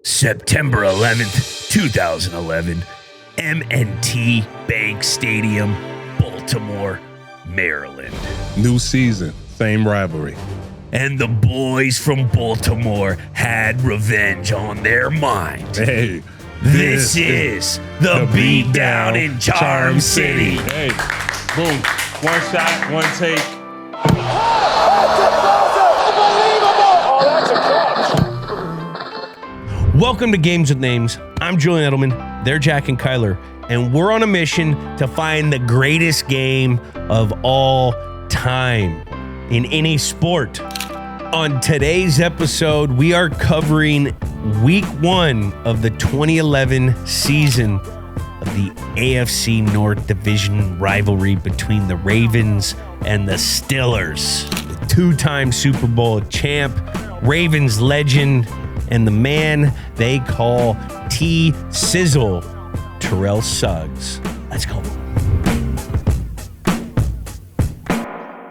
September 11th, 2011, M&T Bank Stadium, Baltimore, Maryland. New season, same rivalry. And the boys from Baltimore had revenge on their mind. Hey, This is the Beatdown in Charm City. Hey, boom. One shot, one take. Welcome to Games with Names. I'm Julian Edelman. They're Jack and Kyler. And we're on a mission to find the greatest game of all time in any sport. On today's episode, we are covering week 1 of the 2011 season of the AFC North Division rivalry between the Ravens and the Steelers. The two-time Super Bowl champ, Ravens legend, and the man they call T-Sizzle, Terrell Suggs. Let's go.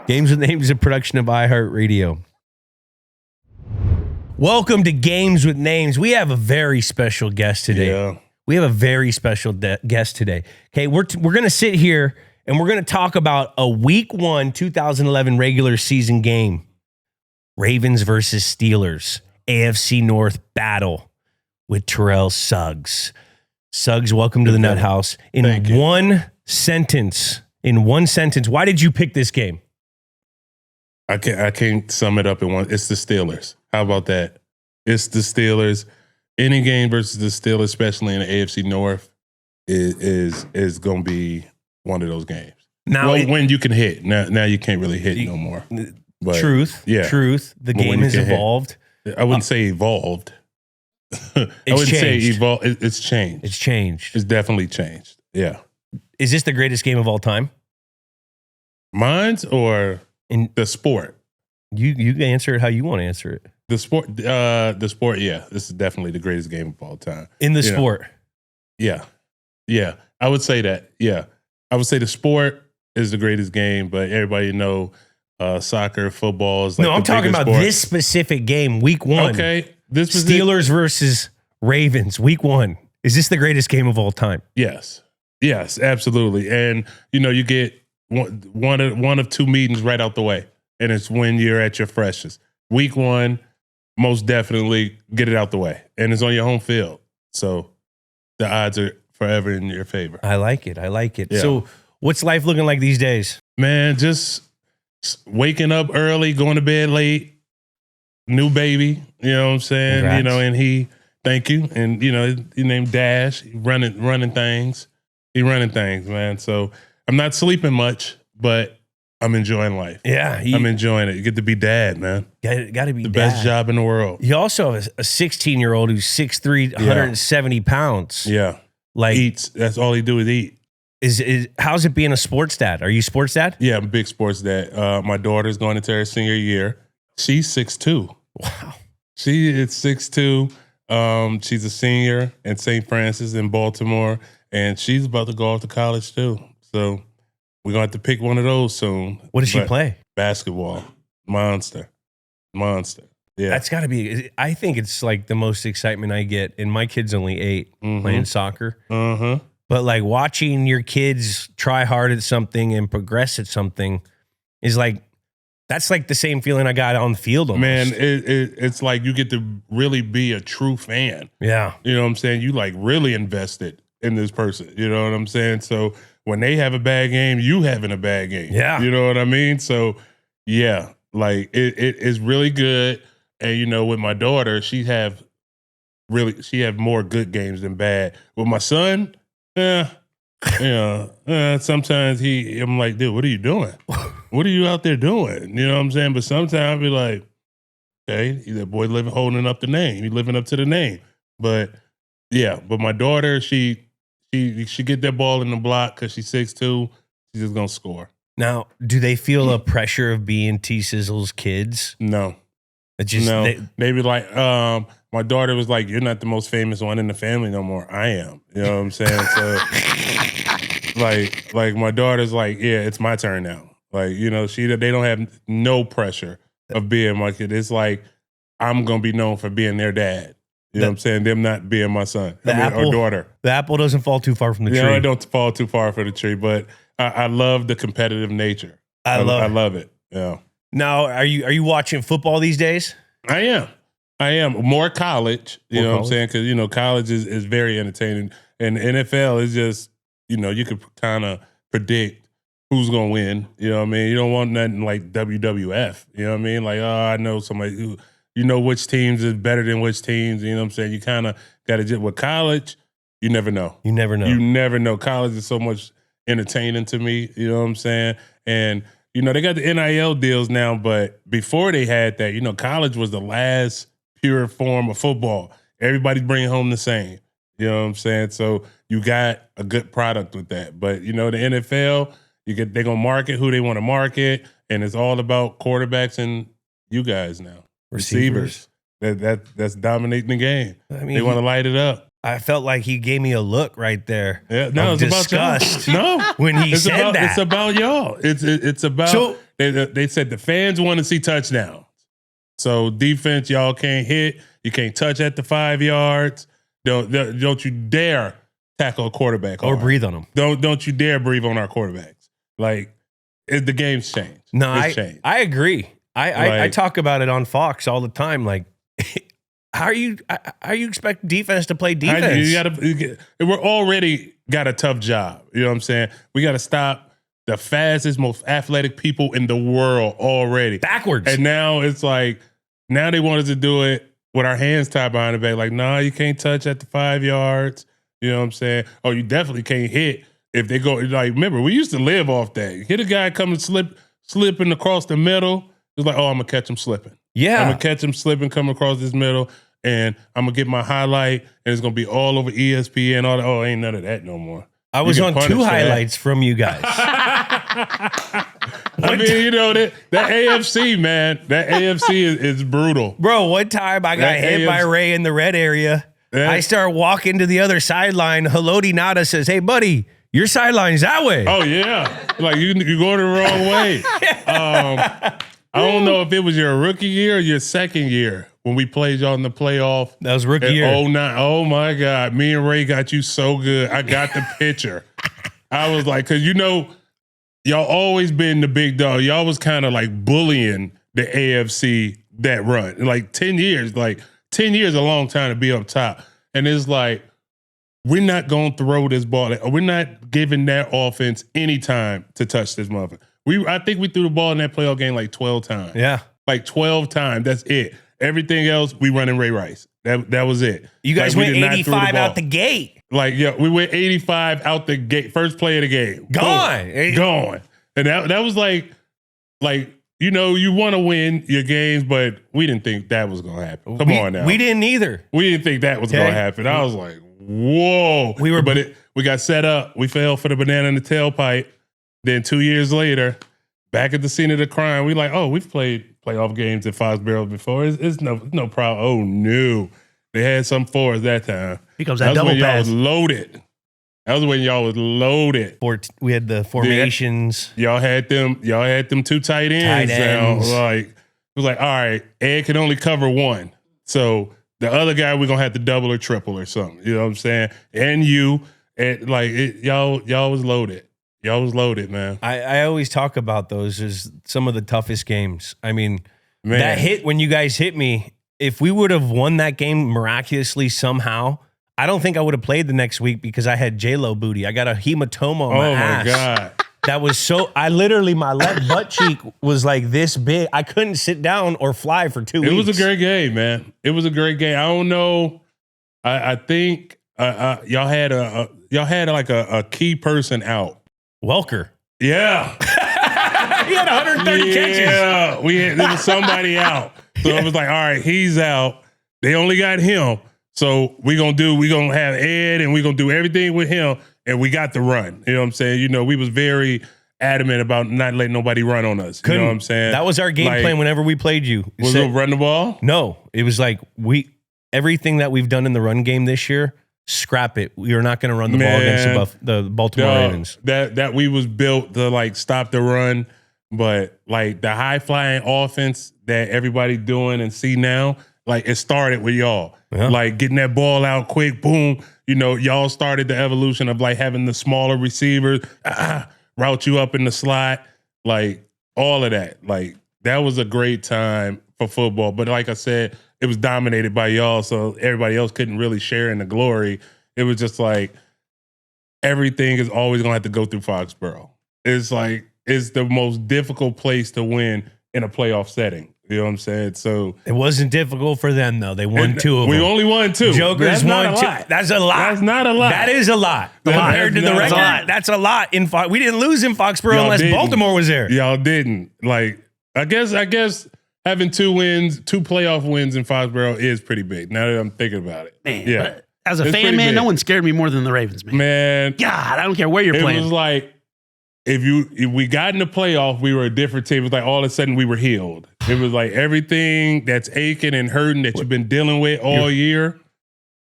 Games with Names is a production of iHeartRadio. Welcome to Games with Names. We have a very special guest today. Yeah. We have a very special guest today. Okay, we're going to sit here and we're going to talk about a week 1 2011 regular season game. Ravens versus Steelers. AFC North battle with Terrell Suggs. Suggs, welcome to the Nut House. In one sentence, why did you pick this game? I can't sum it up in one. It's the Steelers. How about that? It's the Steelers. Any game versus the Steelers, especially in the AFC North, is going to be one of those games. Now, when you can hit. Now you can't really hit no more. But, truth. The game has evolved. I wouldn't say evolved. I wouldn't say evolved. It's changed. It's changed. It's definitely changed. Yeah. Is this the greatest game of all time? Mine's or in the sport? You answer it how you want to answer it. The sport, yeah. This is definitely the greatest game of all time. In the sport? Yeah. I would say that. Yeah. I would say the sport is the greatest game, but everybody know soccer, football is like I'm talking about sport. this specific game, week 1. Okay. This was Steelers versus Ravens, week 1. Is this the greatest game of all time? Yes, absolutely. And, you get one of two meetings right out the way, and it's when you're at your freshest. Week 1, most definitely get it out the way, and it's on your home field. So the odds are forever in your favor. I like it. Yeah. So what's life looking like these days? Man, just waking up early, going to bed late, new baby, you know what I'm saying? Congrats. And thank you. And, he named Dash, running things. He running things, man. So I'm not sleeping much, but I'm enjoying life. Yeah. I'm enjoying it. You get to be dad, man. Got to be the dad. best job in the world. You also have a 16-year-old who's 6'3", 170 pounds. Yeah. Eats. That's all he do is eat. How's it being a sports dad? Are you sports dad? Yeah, I'm a big sports dad. My daughter's going into her senior year. She's 6'2". Wow. She is 6'2". She's a senior at St. Francis in Baltimore, and she's about to go off to college too. So we're going to have to pick one of those soon. What does she play? Basketball. Monster. Yeah. That's got to be, I think it's like the most excitement I get. And my kid's only 8 playing soccer. Uh-huh. But like watching your kids try hard at something and progress at something is like, that's like the same feeling I got on the field almost. Man, it's like you get to really be a true fan. Yeah. You know what I'm saying? You like really invested in this person. You know what I'm saying? So when they have a bad game, you having a bad game. Yeah. You know what I mean? So yeah, like it is really good. And with my daughter, she have more good games than bad. With my son, sometimes I'm like, dude, what are you doing? What are you out there doing? You know what I'm saying? But sometimes I'll be like, okay, that boy holding up the name. He's living up to the name. But yeah, but my daughter, she get that ball in the block because she's 6'2". She's just gonna score. Now, do they feel a pressure of being T-Sizzle's kids? No. They be like, my daughter was like, you're not the most famous one in the family no more. I am. You know what I'm saying? So like my daughter's like, yeah, it's my turn now. Like, they don't have no pressure of being my kid. It's like, I'm going to be known for being their dad. You know what I'm saying? Them not being my son or daughter. The apple doesn't fall too far from the tree. No, it don't fall too far from the tree, but I love the competitive nature. I love it. Yeah. Now, are you watching football these days? I am. More college, you know what I'm saying? Because, you know, college is very entertaining. And the NFL is just, you know, you could kind of predict who's going to win. You know what I mean? You don't want nothing like WWF. You know what I mean? Like, oh, I know somebody who, you know, which teams is better than which teams. You know what I'm saying? You kind of got to just, with college, you never know. You never know. You never know. College is so much entertaining to me. You know what I'm saying? And, you know, they got the NIL deals now, but before they had that, you know, college was the last pure form of football. Everybody's bringing home the same. You know what I'm saying? So you got a good product with that. But, you know, the NFL, they're going to market who they want to market, and it's all about quarterbacks and you guys now. Receivers. That's dominating the game. I mean, they want to light it up. I felt like he gave me a look right there. Yeah, no, it's disgust. About y'all. No, when he said that. It's about y'all. It's about, so, they said the fans want to see touchdowns. So defense, y'all can't hit. You can't touch at the 5 yards. Don't you dare tackle a quarterback or breathe on them. Don't you dare breathe on our quarterbacks. Like, the game's changed. No, I agree. I talk about it on Fox all the time. Like, how you expect defense to play defense? We're already got a tough job. You know what I'm saying? We got to stop the fastest, most athletic people in the world already. Backwards. And now it's like, now they want us to do it with our hands tied behind the back. Like, nah, you can't touch at the 5 yards. You know what I'm saying? Oh, you definitely can't hit if they go. Like, remember, we used to live off that. Hit a guy coming slipping across the middle. It's like, oh, I'm going to catch him slipping. Yeah. I'm going to catch him slipping coming across this middle, and I'm going to get my highlight, and it's going to be all over ESPN. Oh, ain't none of that no more. I was on 2 highlights from you guys. I mean, you know, that AFC, man, that AFC is brutal. Bro, one time I got hit by Ray in the red area. Yeah. I start walking to the other sideline. Haloti Nada says, hey, buddy, your sideline's that way. Oh, yeah. Like, you're going the wrong way. I don't know if it was your rookie year or your second year when we played y'all in the playoff. That was rookie year. Oh, my God. Me and Ray got you so good. I got the picture. I was like, because, you know, y'all always been the big dog. Y'all was kind of like bullying the AFC that run. Like 10 years. Like 10 years is a long time to be up top. And it's like, we're not going to throw this ball. We're not giving that offense any time to touch this motherfucker. I think we threw the ball in that playoff game like 12 times. Yeah. Like 12 times. That's it. Everything else, we running Ray Rice. That was it. You guys went 85 out the gate. Like, yeah, we went 85 out the gate. First play of the game. Gone. And that was like, you know, you want to win your games, but we didn't think that was going to happen. Come on now. We didn't either. We didn't think that was going to happen. I was like, whoa. We got set up. We fell for the banana in the tailpipe. Then 2 years later, back at the scene of the crime, we like, oh, we've played playoff games at Foxborough before. It's no problem. Oh, no. They had some for us that time. Because that double pass. Y'all was loaded. That was when y'all was loaded. We had the formations. Y'all had them 2 tight ends. Like, it was like, all right, Ed can only cover one. So the other guy, we're going to have to double or triple or something. You know what I'm saying? And y'all was loaded. Y'all was loaded, man. I always talk about those as some of the toughest games. I mean, that hit when you guys hit me, if we would have won that game miraculously somehow, I don't think I would have played the next week because I had J-Lo booty. I got a hematoma on my ass. Oh, my God. That was so, my left butt cheek was like this big. I couldn't sit down or fly for 2 weeks. It was a great game, man. It was a great game. I don't know. I think y'all had like a key person out. Welker. Yeah. He had 130 catches. Yeah. There was somebody out. So it was like, all right, he's out. They only got him. So we're going to have Ed and we're going to do everything with him. And we got the run. You know what I'm saying? You know, we was very adamant about not letting nobody run on us. You know what I'm saying? That was our game plan whenever we played you. Was it run the ball? No. It was like everything that we've done in the run game this year, scrap it. We are not going to run the ball against the Baltimore Ravens. That we was built to like stop the run, but like the high flying offense that everybody doing and see now, Like, it started with y'all. Yeah. Like, getting that ball out quick, boom. You know, y'all started the evolution of, like, having the smaller receivers, route you up in the slot, like, all of that. Like, that was a great time for football. But like I said, it was dominated by y'all, so everybody else couldn't really share in the glory. It was just like, everything is always going to have to go through Foxborough. It's like, it's the most difficult place to win in a playoff setting. You know what I'm saying? So it wasn't difficult for them, though. They won 2 of them. We only won 2. Jokers won 2. That's a lot. That's not a lot. That is a lot. Compared to the record, that's a lot. We didn't lose in Foxborough unless Baltimore was there. Y'all didn't. Like, I guess having 2 wins, 2 playoff wins in Foxborough is pretty big. Now that I'm thinking about it. Man, yeah. As a fan, man, no one scared me more than the Ravens, man. Man. God, I don't care where you're playing. It was like, if we got in the playoff, we were a different team. It was like all of a sudden we were healed. It was like everything that's aching and hurting that you've been dealing with all year,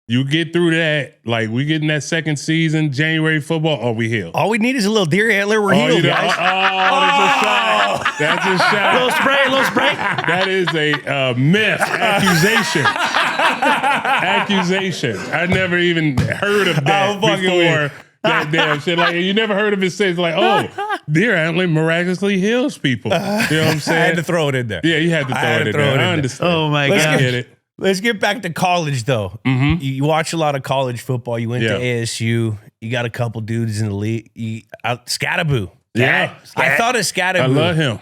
you get through that. Like, we get in that second season, January football, we healed. All we need is a little deer antler. We're healed, guys. That's a shot. That's a shot. Little spray. That is a myth. Accusation. I never even heard of that before. That damn shit. Like, you never heard of it since. Like, oh, deer antler miraculously heals people. You know what I'm saying? I had to throw it in there. Yeah, you had to throw it in there. I understand. Oh, my God. I get it. Let's get back to college, though. Mm-hmm. You watch a lot of college football. You went to ASU. You got a couple dudes in the league. Scattaboo. Yeah. I thought of Scattaboo. I love him.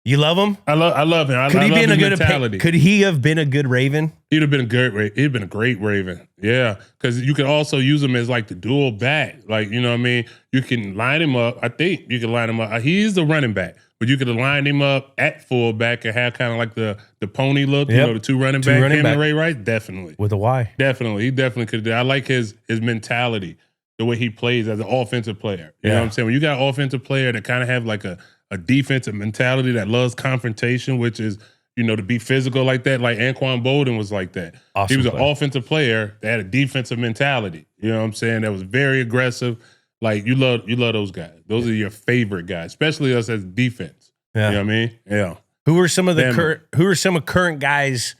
You love him? I love him. Could he love been his a good mentality. Could he have been a good Raven? He'd have been a great Raven. Yeah, because you can also use him as like the dual back. Like, you know what I mean? You can line him up. I think you can line him up. He's the running back, but you could line him up at fullback and have kind of like the pony look. Yep. You know, the 2 running back. Him and Ray Rice, definitely. With a Y. Definitely. He definitely could do. I like his mentality, the way he plays as an offensive player. You know what I'm saying? When you got an offensive player that kind of have like a defensive mentality that loves confrontation, which is, you know, to be physical like that, like Anquan Bolden was like that. Awesome he was player. an offensive player that had a defensive mentality. You know what I'm saying? That was very aggressive. Like, you love those guys. Those are your favorite guys, especially us as defense. Yeah. You know what I mean? Yeah. Who are some of the current guys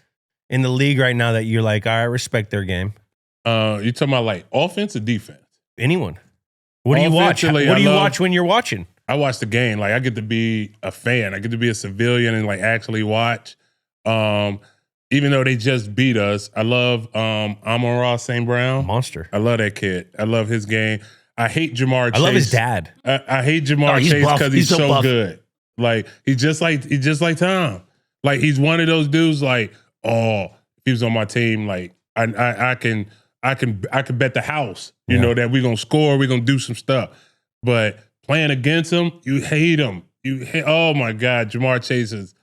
in the league right now that you're like, I respect their game? You talking about like offense or defense? Anyone. What do you watch? What do you watch when you're watching? I watch the game. Like, I get to be a fan. I get to be a civilian and like actually watch. Even though they just beat us, I love Amon-Ra St. Brown. Monster. I love that kid. I love his game. I hate Jamar Chase. I love his dad. I hate Jamar Chase because he's so good. Like, he's just like Tom. Like, he's one of those dudes. Like, if he was on my team, like I can bet the house. You know that we're gonna score. We're gonna do some stuff. But playing against him, you hate him. Oh my God, Jamar Chase is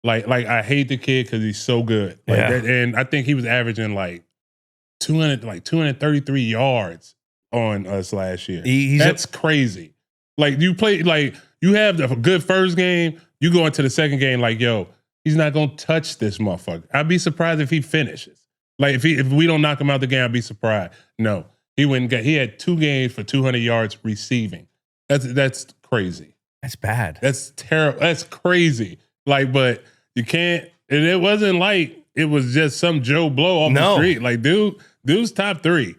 like I hate the kid because he's so good. Like that, and I think he was averaging like 233 yards on us last year. That's crazy. Like, you play, like, you have a good first game, you go into the second game like, yo, he's not gonna touch this motherfucker. I'd be surprised if he finishes. Like, if we don't knock him out the game, I'd be surprised. No, he had 2 games for 200 yards receiving. That's crazy. That's bad. That's terrible. That's crazy. Like, but you can't. And it wasn't like it was just some Joe Blow off the street. Like, dude's top 3.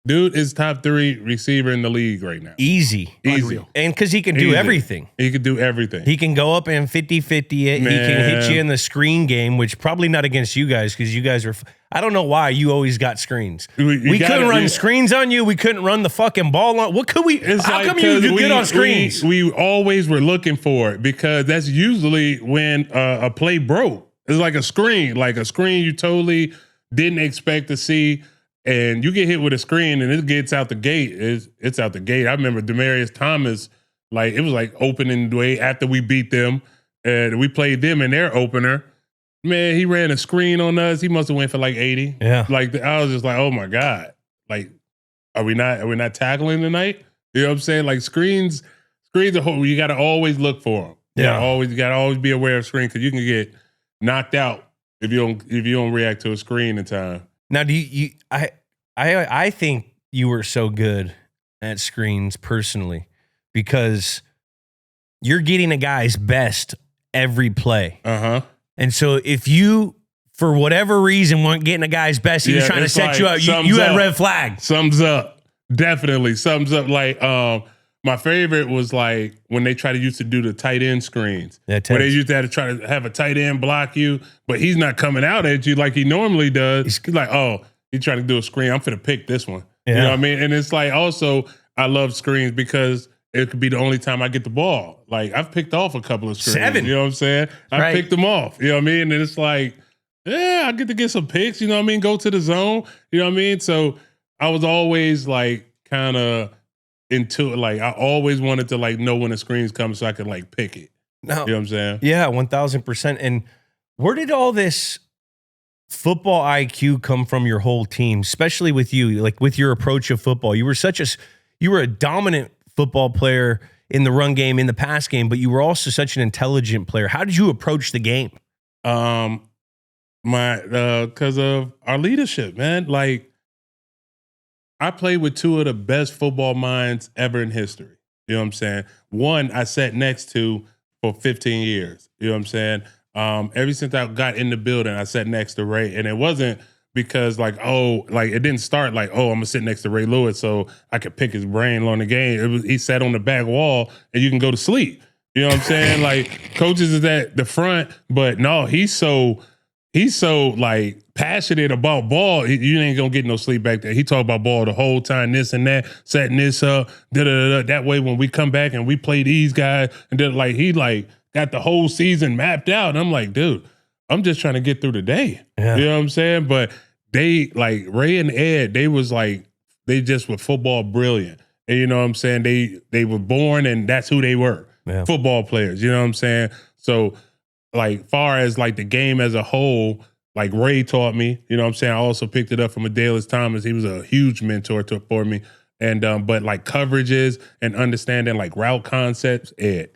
Dude is top 3 receiver in the league right now. Easy. Unreal. And because he can do everything. He can do everything. He can go up and 50-50 it. He can hit you in the screen game, which probably not against you guys because you guys are. I don't know why you always got screens. We couldn't run screens on you. We couldn't run the fucking ball on. What could we? How come you do good on screens? We always were looking for it because that's usually when a play broke. It's like a screen. Like a screen you totally didn't expect to see. And you get hit with a screen and it gets out the gate. It's out the gate. I remember Demaryius Thomas, like, it was like opening day after we beat them. And we played them in their opener. Man, he ran a screen on us. He must have went for like 80. Yeah. Like, I was just like, oh my God. Like, are we not tackling tonight? You know what I'm saying? Like, screens are you got to always look for them. You got to always be aware of screens because you can get knocked out if you don't react to a screen in time. Now, I think you were so good at screens personally because you're getting a guy's best every play. Uh-huh. And so if you for whatever reason, weren't getting a guy's best. He was trying to set you up. You had red flag. Sums up. Definitely. Sums up. Like, my favorite was like when they used to do the tight end screens. Where they used to have to try to have a tight end block you, but he's not coming out at you like he normally does. He's like, oh, he's trying to do a screen. I'm finna pick this one. Yeah. You know what I mean? And it's like also, I love screens because it could be the only time I get the ball. Like, I've picked off a couple of screens. 7. You know what I'm saying? I picked them off. You know what I mean? And it's like, yeah, I get to get some picks. You know what I mean? Go to the zone. You know what I mean? So I was always like kind of into it. Like, I always wanted to like know when the screens come so I could like pick it. No. You know what I'm saying? Yeah, 1,000%. And where did all this football IQ come from your whole team, especially with you, like with your approach of football? You were a dominant football player in the run game, in the pass game, but you were also such an intelligent player. How did you approach the game? Because of our leadership, man. Like, I played with 2 of the best football minds ever in history. You know what I'm saying? One I sat next to for 15 years. You know what I'm saying? Ever since I got in the building, I sat next to Ray, and it wasn't because like, oh, like it didn't start like, oh, I'm gonna sit next to Ray Lewis so I could pick his brain on the game. He sat on the back wall and you can go to sleep. You know what I'm saying? Like, coaches is at the front, but no, he's so like passionate about ball. You ain't gonna get no sleep back there. He talk about ball the whole time, this and that, setting this up, da-da-da-da. That way when we come back and we play these guys, and then like he like got the whole season mapped out. And I'm like, dude, I'm just trying to get through the day. Yeah. You know what I'm saying? But they, like Ray and Ed, they was like, they just were football brilliant. And you know what I'm saying? They were born and that's who they were. Yeah. Football players, you know what I'm saying? So like far as like the game as a whole, like Ray taught me, you know what I'm saying? I also picked it up from Adalys Thomas. He was a huge mentor for me. And but like coverages and understanding like route concepts, Ed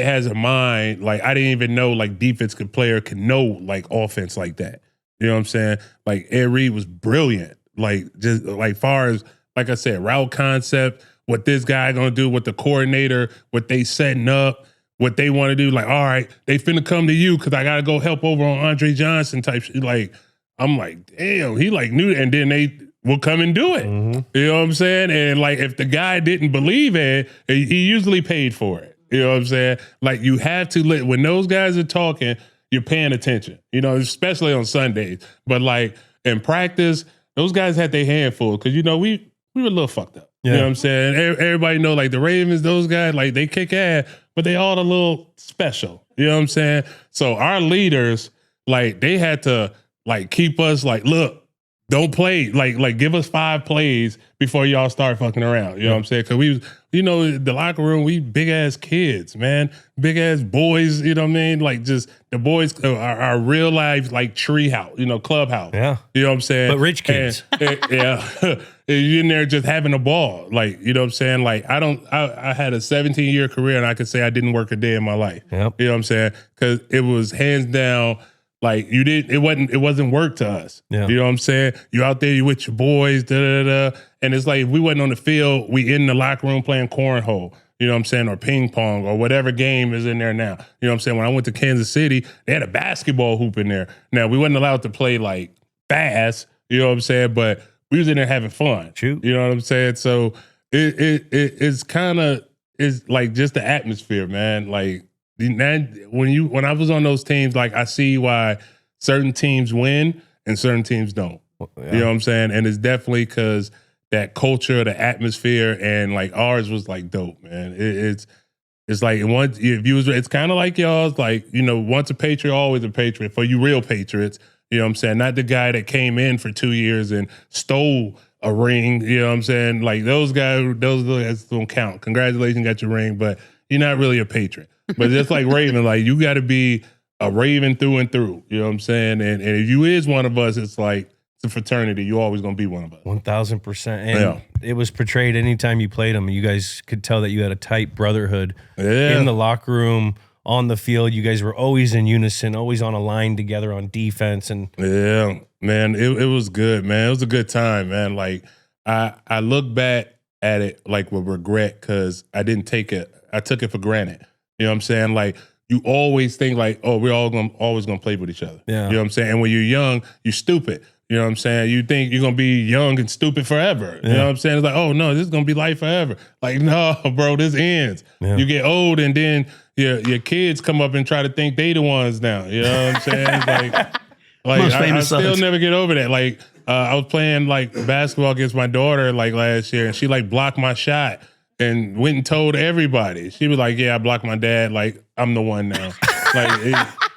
has a mind, like I didn't even know like defense player could know like offense like that. You know what I'm saying? Like Ed Reed was brilliant. Like just like far as, like I said, route concept, what this guy gonna do, what the coordinator, what they setting up, what they want to do. Like, all right, they finna come to you because I gotta go help over on Andre Johnson type shit. Like, I'm like, damn, he like knew, and then they will come and do it. Mm-hmm. You know what I'm saying? And like if the guy didn't believe it, he usually paid for it. You know what I'm saying? Like you have to when those guys are talking, you're paying attention, you know, especially on Sundays. But like in practice, those guys had their hand full because, you know, we were a little fucked up. Yeah. You know what I'm saying? Everybody know like the Ravens, those guys, like they kick ass, but they all a little special. You know what I'm saying? So our leaders, like they had to like keep us like, look, don't play, like give us 5 plays before y'all start fucking around. You know what I'm saying? Because we was, you know, the locker room, we big ass kids, man, big ass boys. You know what I mean? Like just the boys are real life like tree house, you know, clubhouse. Yeah, you know what I'm saying? But rich kids, yeah, you're in there just having a ball. Like you know what I'm saying? Like I had a 17-year career and I could say I didn't work a day in my life. Yep. You know what I'm saying? Because it was hands down. Like it wasn't work to us. Yeah. You know what I'm saying? You out there, you with your boys, and it's like if we wasn't on the field, we in the locker room playing cornhole, you know what I'm saying, or ping pong or whatever game is in there now. You know what I'm saying? When I went to Kansas City, they had a basketball hoop in there. Now we wasn't allowed to play like fast, you know what I'm saying, but we was in there having fun. Shoot. You know what I'm saying? So it's kind of it's like just the atmosphere, man. Like when I was on those teams, like I see why certain teams win and certain teams don't. Yeah. You know what I'm saying? And it's definitely because that culture, the atmosphere, and like ours was like dope, man. It's like it's kind of like y'all's, like, you know, once a Patriot, always a Patriot for you real Patriots. You know what I'm saying? Not the guy that came in for 2 years and stole a ring. You know what I'm saying? Like those guys, those don't count. Congratulations, got your ring, but you're not really a Patriot. But just like Raven, like you got to be a Raven through and through. You know what I'm saying? And if you is one of us, it's like it's a fraternity. You're always going to be one of us. 1,000%. And it was portrayed anytime you played them. You guys could tell that you had a tight brotherhood in the locker room, on the field. You guys were always in unison, always on a line together on defense. And yeah, man, it was good, man. It was a good time, man. Like I look back at it like with regret because I didn't take it. I took it for granted. You know what I'm saying? Like you always think like, oh, we're always gonna play with each other. Yeah. You know what I'm saying? And when you're young, you're stupid. You know what I'm saying? You think you're gonna be young and stupid forever. You know what I'm saying? It's like, oh no, this is gonna be life forever. Like, no, bro, this ends. Yeah. You get old and then your kids come up and try to think they the ones now. You know what I'm saying? Like Most I famous still sons. never get over that. Like I was playing like basketball against my daughter like last year, and she like blocked my shot and went and told everybody. She was like, "Yeah, I blocked my dad. Like I'm the one now."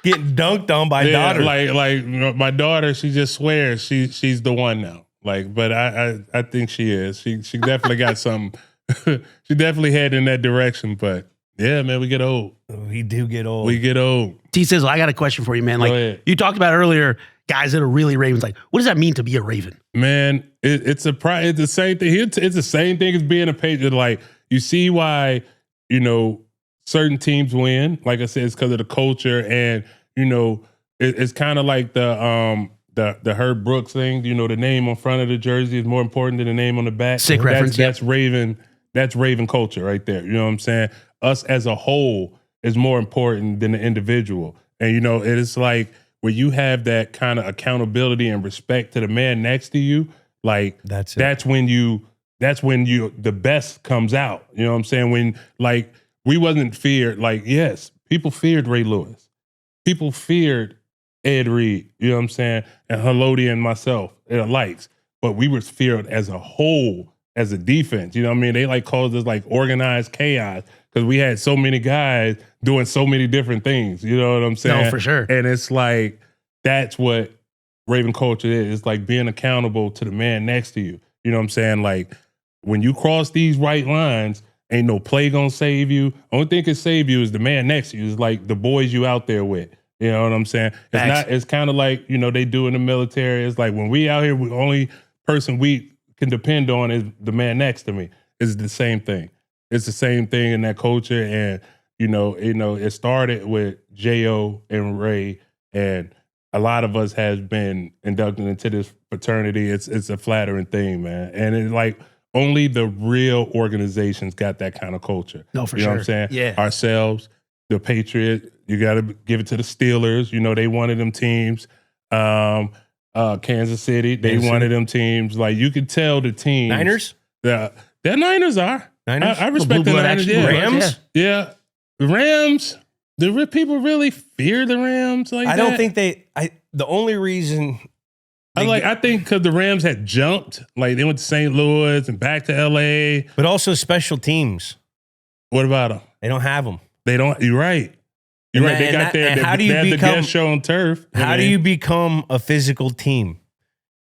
Getting dunked on by daughter. Like my daughter, she just swears she's the one now. Like, but I think she is. She definitely got something. She definitely head in that direction. But yeah, man, we get old. We do get old. We get old. T-Sizzle, I got a question for you, man. Go Like ahead. you talked about earlier, guys that are really Ravens. Like, what does that mean to be a Raven? Man, it's the same thing. It's the same thing as being a Patriot. Like, you see why, certain teams win. Like I said, it's because of the culture, and it's kind of like the Herb Brooks thing. The name on front of the jersey is more important than the name on the back. Sick reference. That's Raven. That's Raven culture right there. You know what I'm saying? Us as a whole is more important than the individual. And it's like when you have that kind of accountability and respect to the man next to you, like that's when the best comes out. You know what I'm saying? When like we wasn't feared. Like, yes, people feared Ray Lewis. People feared Ed Reed. You know what I'm saying? And Haloti and myself and the likes. But we were feared as a whole, as a defense. You know what I mean? They like called us like organized chaos because we had so many guys doing so many different things. You know what I'm saying? No, for sure. And it's like that's what Raven culture is. It's like being accountable to the man next to you. You know what I'm saying? Like when you cross these right lines, ain't no play gonna save you. Only thing can save you is the man next to you. Is like the boys you out there with. You know what I'm saying? It's kind of like, they do in the military. It's like when we out here, the only person we can depend on is the man next to me. It's the same thing. It's the same thing in that culture. And, it started with J.O. and Ray, and a lot of us has been inducted into this fraternity. It's a flattering thing, man. And it's like only the real organizations got that kind of culture. No, for you know sure. what I'm saying? Yeah. Ourselves, the Patriots, you got to give it to the Steelers. They wanted them teams. Kansas City, they wanted them teams. Like you could tell the teams. Niners? The Niners are. Niners? I respect the Blue blood Niners. action. Yeah. Rams? Yeah. The Rams. Do people really fear the Rams like I that? don't think the only reason I think because the Rams had jumped, like they went to St. Louis and back to LA. but also special teams. What about them? They don't have them. They don't. You're right. You're right. They got their. how do you they had become the guest show on turf. How do you become a physical team?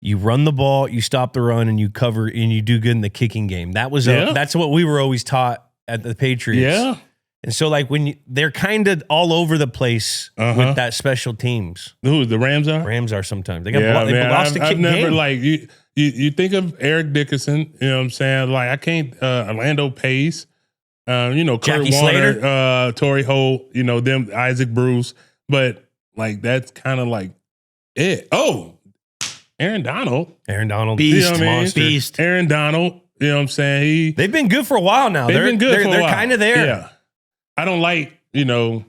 You run the ball, you stop the run, and you cover, and you do good in the kicking game. That's what we were always taught at the Patriots. Yeah. And so, like they're kind of all over the place with that special teams. Who the Rams are? Rams are sometimes they lost the I've kicking never game. like you think of Eric Dickerson. You know what I'm saying? Like I can't Orlando Pace. Kurt Jackie Warner, Slater? Torrey Holt. Them Isaac Bruce. But like that's kind of like it. Oh, Aaron Donald. Beast. You know what I mean? Monster. Beast. Aaron Donald. You know what I'm saying? They've been good for a while now. They've been good for a while. They're kind of there. Yeah. I don't like, the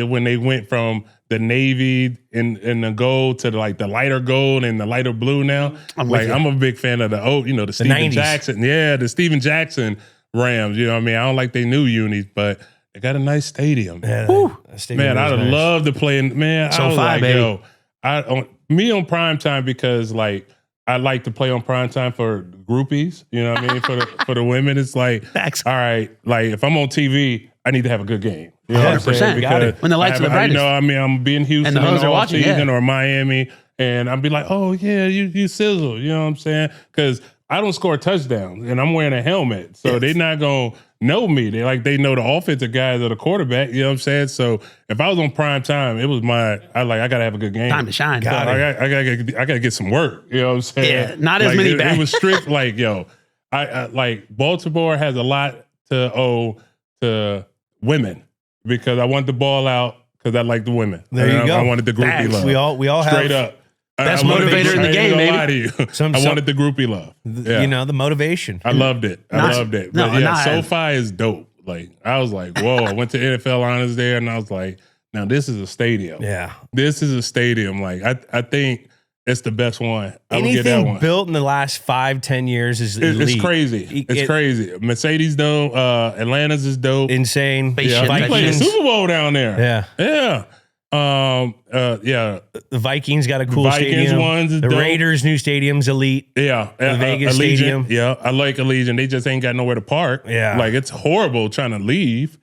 when they went from the navy and the gold to the lighter gold and the lighter blue now. I'm a big fan of the Steven 90s. Jackson. Yeah, the Steven Jackson Rams. You know what I mean? I don't like their new unis, but they got a nice stadium. Yeah, Man, I'd love to play in, man. So I was far, like, baby. yo, on prime time because like I like to play on prime time for groupies. You know what I mean? For the women, it's like, Facts. all right, like if I'm on TV, I need to have a good game. You know what I'm saying? 100%. Got it. Because When the lights are the brightest. I'm being Houston And the hoes are watching, season yeah. or Miami, and I'll be like, oh yeah, you sizzle. You know what I'm saying? Because I don't score touchdowns, and I'm wearing a helmet, so they're not gonna know me. They know the offensive guys or the quarterback. You know what I'm saying? So if I was on prime time, it was I gotta have a good game. Time to shine. So I gotta get some work. You know what I'm saying? Yeah, not as many It was strict. Like yo, I like Baltimore has a lot to owe to women because I want the ball out because I like the women. There you go. I wanted the groupie Facts. love. We all straight have up. Best I wanted motivator in the I ain't game, gonna baby. lie to you. I wanted the groupie love. Yeah. the motivation. I loved it. I Not- loved it. no, But yeah, not- SoFi is dope. Like, I was like, whoa. I went to NFL Honors there, and I was like, now this is a stadium. Yeah. This is a stadium. Like, I think it's the best one. I would get that Anything one. built in the last 5-10 years is elite. It's crazy. It's crazy. Mercedes dope. Atlanta's is dope. Insane. Yeah, They played the Super Bowl down there. Yeah. Yeah. The Vikings got a cool Vikings stadium. ones is The dope. Raiders' new stadium's elite. Yeah. The Vegas Allegiant. Stadium. Yeah. I like Allegiant. They just ain't got nowhere to park. Yeah. Like, it's horrible trying to leave.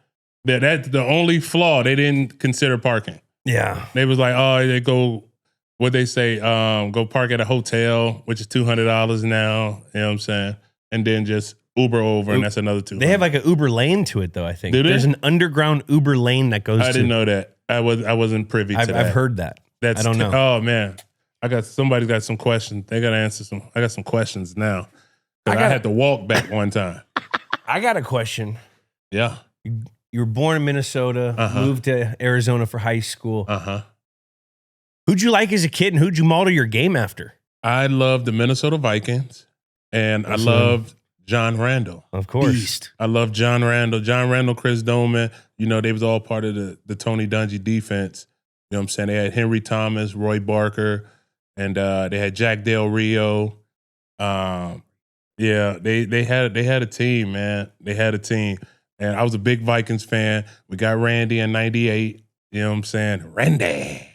That's the only flaw. They didn't consider parking. Yeah. They was like, oh, they go, what they say, go park at a hotel, which is $200 now. You know what I'm saying? And then just Uber over, and that's another $200. They have like an Uber lane to it, though, I think. Do they? There's an underground Uber lane that goes to. I didn't know that. I wasn't privy to that. I've heard that. I don't know. Oh, man. Somebody's got some questions. They got to answer some. I got some questions now. I had to walk back one time. I got a question. Yeah. You were born in Minnesota, moved to Arizona for high school. Who'd you like as a kid, and who'd you model your game after? I loved the Minnesota Vikings, and I loved John Randall. Of course. Beast. I loved John Randall, Chris Doman. You know, they was all part of the Tony Dungy defense. You know what I'm saying? They had Henry Thomas, Roy Barker, and they had Jack Del Rio. Yeah, they had a team, man. They had a team. And I was a big Vikings fan. We got Randy in 98. You know what I'm saying? Randy.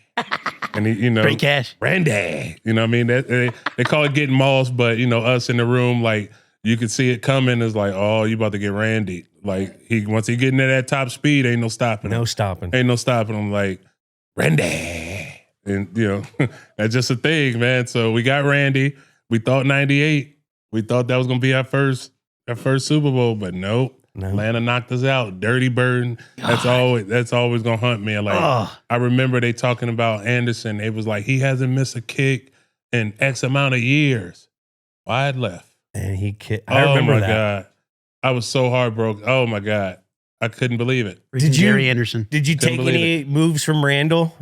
And he, you know, Great cash. Randy. You know what I mean? They call it getting mossed, but you know, us in the room, like, you could see it coming. It's like, oh, you about to get Randy. Like, once he getting at that top speed, ain't no stopping him. No stopping. Ain't no stopping him. Like, Randy. And, you know, that's just a thing, man. So we got Randy. We thought 98. We thought that was going to be our first Super Bowl, but nope. No. Atlanta knocked us out. Dirty Bird. That's always going to hunt me. Like, I remember they talking about Anderson. It was like, he hasn't missed a kick in X amount of years. Well, I had left. And I remember that. God. I was so heartbroken. Oh, my God. I couldn't believe it. Gary Anderson. Did you take any moves from Randall?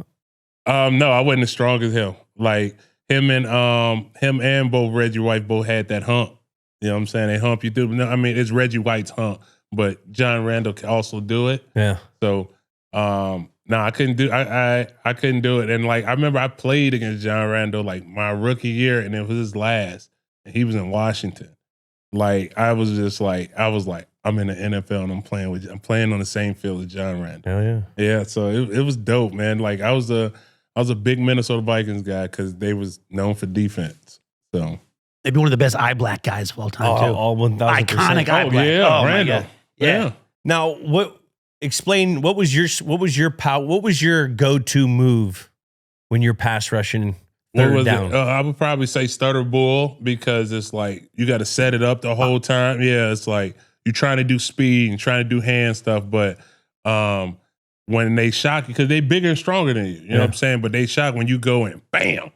No, I wasn't as strong as him. Like, him and both Reggie White both had that hump. You know what I'm saying? They hump you through. No, I mean, it's Reggie White's hump, but John Randall can also do it. Yeah. So, no, I couldn't do. I couldn't do it. And like, I remember I played against John Randall like my rookie year, and it was his last. And he was in Washington. Like, I was like, I'm in the NFL and I'm playing on the same field as John Randall. Hell yeah. Yeah. So it was dope, man. Like, I was a big Minnesota Vikings guy because they was known for defense. So Maybe one of the best eye black guys of all time, too. All 1,000%. Iconic eye black. Yeah, Oh, my Randall. God. Yeah. Now, what was your go-to move when you're pass rushing third down? I would probably say stutter bull because it's like you got to set it up the whole time. Yeah, it's like you're trying to do speed and trying to do hand stuff, but when they shock you, because they bigger and stronger than you, you know what I'm saying? But they shock when you go and bam,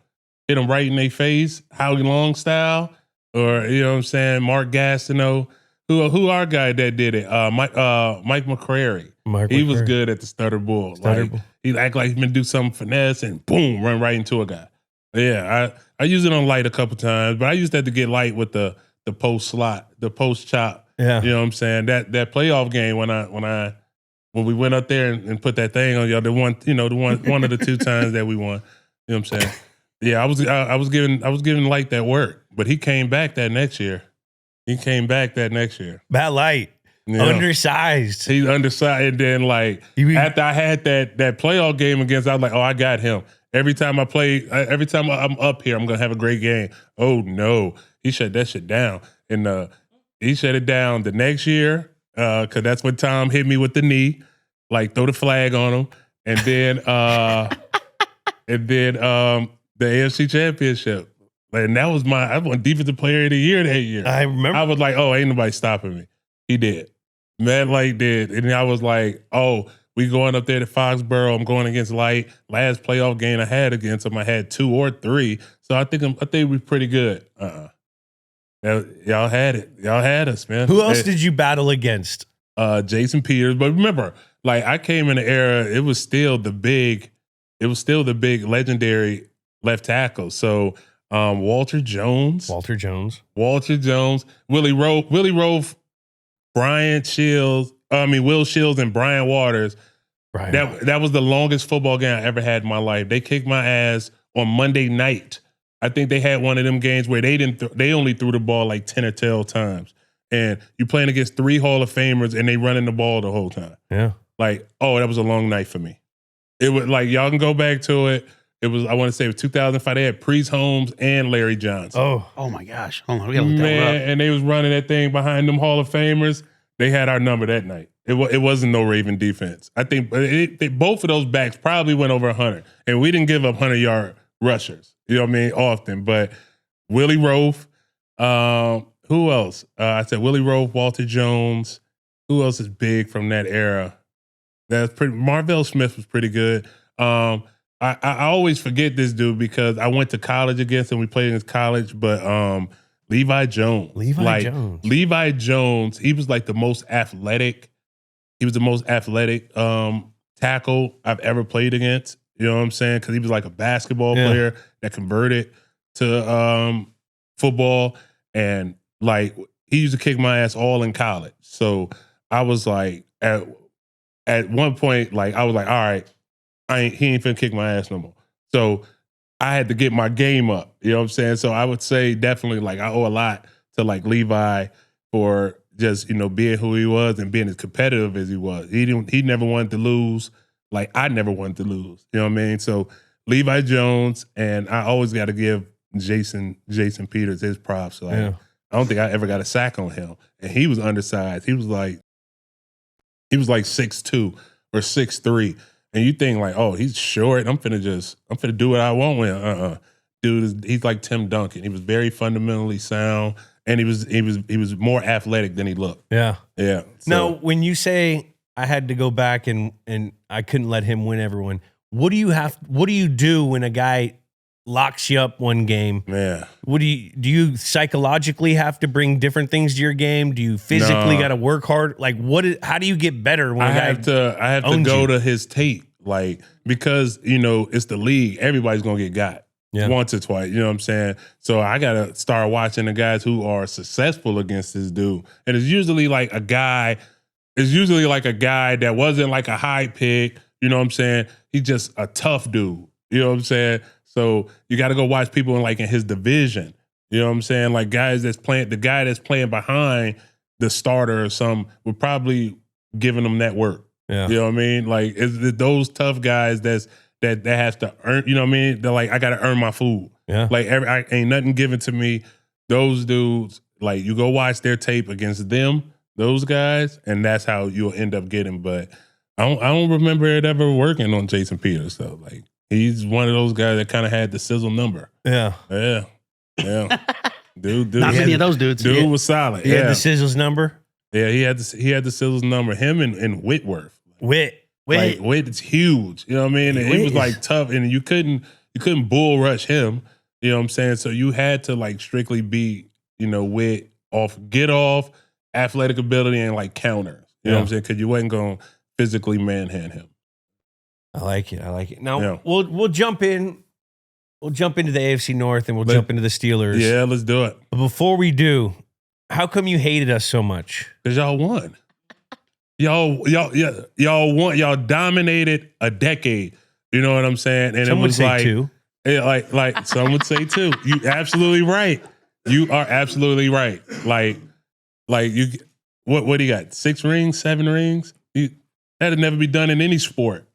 hit them right in their face, Howie Long style, or you know what I'm saying, Mark Gastineau. Who our guy that did it? Mike McCrary. He was good at the stutter bull. He'd act like he's been do some finesse and boom, run right into a guy. Yeah, I used it on light a couple times, but I used that to get light with the post slot, the post chop. Yeah. You know what I'm saying? That playoff game when we went up there and put that thing on y'all, the one of the two times that we won. You know what I'm saying? Yeah, I was giving light that work, but he came back that next year. That light. Yeah. Undersized. He's undersized. And then after I had that playoff game against, I was like, oh, I got him. Every time I'm up here, I'm going to have a great game. Oh, no. He shut that shit down. And he shut it down the next year because that's when Tom hit me with the knee, like throw the flag on him. And then the AFC Championship. And I won Defensive Player of the Year that year. I remember. I was like, oh, ain't nobody stopping me. He did. Matt Light did. And I was like, oh, we going up there to Foxborough. I'm going against Light. Last playoff game I had against him, I had 2 or 3. So I think we're pretty good. Y'all had it. Y'all had us, man. Who else did you battle against? Jason Peters. But remember, like I came in the era, it was still the big legendary left tackle. So Walter Jones, Willie Rove, Brian Shields, Will Shields and Brian Waters. Right. That was the longest football game I ever had in my life. They kicked my ass on Monday night. I think they had one of them games where they only threw the ball like 10 or 12 times. And you're playing against 3 Hall of Famers and they running the ball the whole time. Yeah. Like, that was a long night for me. It was like, y'all can go back to it. It was, I want to say it was 2005. They had Priest Holmes and Larry Johnson. Oh my gosh. Hold on. We gotta look that one up. Man, and they was running that thing behind them Hall of Famers. They had our number that night. It wasn't no Raven defense. I think both of those backs probably went over 100. And we didn't give up 100-yard rushers, you know what I mean, often. But Willie Roaf, who else? I said Willie Roaf, Walter Jones. Who else is big from that era? That's pretty. Marvell Smith was pretty good. I always forget this dude because I went to college against him. We played against college, but Levi Jones. Levi Jones, he was like the most athletic. He was the most athletic tackle I've ever played against. You know what I'm saying? Because he was like a basketball player that converted to football. And like he used to kick my ass all in college. So I was like, at one point, like I was like, all right, he ain't finna kick my ass no more. So I had to get my game up. You know what I'm saying? So I would say definitely like I owe a lot to like Levi for just, being who he was and being as competitive as he was. He never wanted to lose. Like I never wanted to lose. You know what I mean? So Levi Jones, and I always got to give Jason Peters his props. Like, I don't think I ever got a sack on him. And he was undersized. He was like 6'2" or 6'3". And you think like, oh, he's short. I'm finna do what I want with him. Dude, he's like Tim Duncan. He was very fundamentally sound, and he was more athletic than he looked. Yeah. Yeah. So, now, when you say I had to go back and I couldn't let him win everyone, what do you do when a guy locks you up one game? Yeah. Do you psychologically have to bring different things to your game? Do you physically got to work hard? Like how do you get better when I have to go to his tape, like, because it's the league. Everybody's gonna get got once or twice. You know what I'm saying? So I gotta start watching the guys who are successful against this dude. And it's usually like a guy that wasn't like a high pick. You know what I'm saying? He's just a tough dude. You know what I'm saying? So you got to go watch people in his division. You know what I'm saying? Like the guy that's playing behind the starter or something, we're probably giving them that work. Yeah. You know what I mean? Like those tough guys that has to earn, you know what I mean? They're like, I got to earn my food. Yeah. Like I ain't nothing given to me. Those dudes, like you go watch their tape against them, those guys, and that's how you'll end up getting. But I don't remember it ever working on Jason Peters though. Like, he's one of those guys that kind of had the sizzle number. Yeah. Yeah. Dude. Not many of those dudes. Dude was solid. He had the Sizzles number? Yeah, he had the sizzles number. Him and Whitworth. Whit. Like, Whit is huge. You know what I mean? And he was like tough, and you couldn't bull rush him. You know what I'm saying? So you had to like strictly beat, Whit get off, athletic ability, and like counters. You know what I'm saying? Because you wasn't going to physically manhand him. I like it. Now we'll jump in. We'll jump into the AFC North and we'll jump into the Steelers. Yeah, let's do it. But before we do, how come you hated us so much? Because y'all won. Y'all won. Y'all dominated a decade. You know what I'm saying? And some it was would say like 2. Like some would say 2. You absolutely right. You are absolutely right. Like you. What do you got? 6 rings, 7 rings? That'd never be done in any sport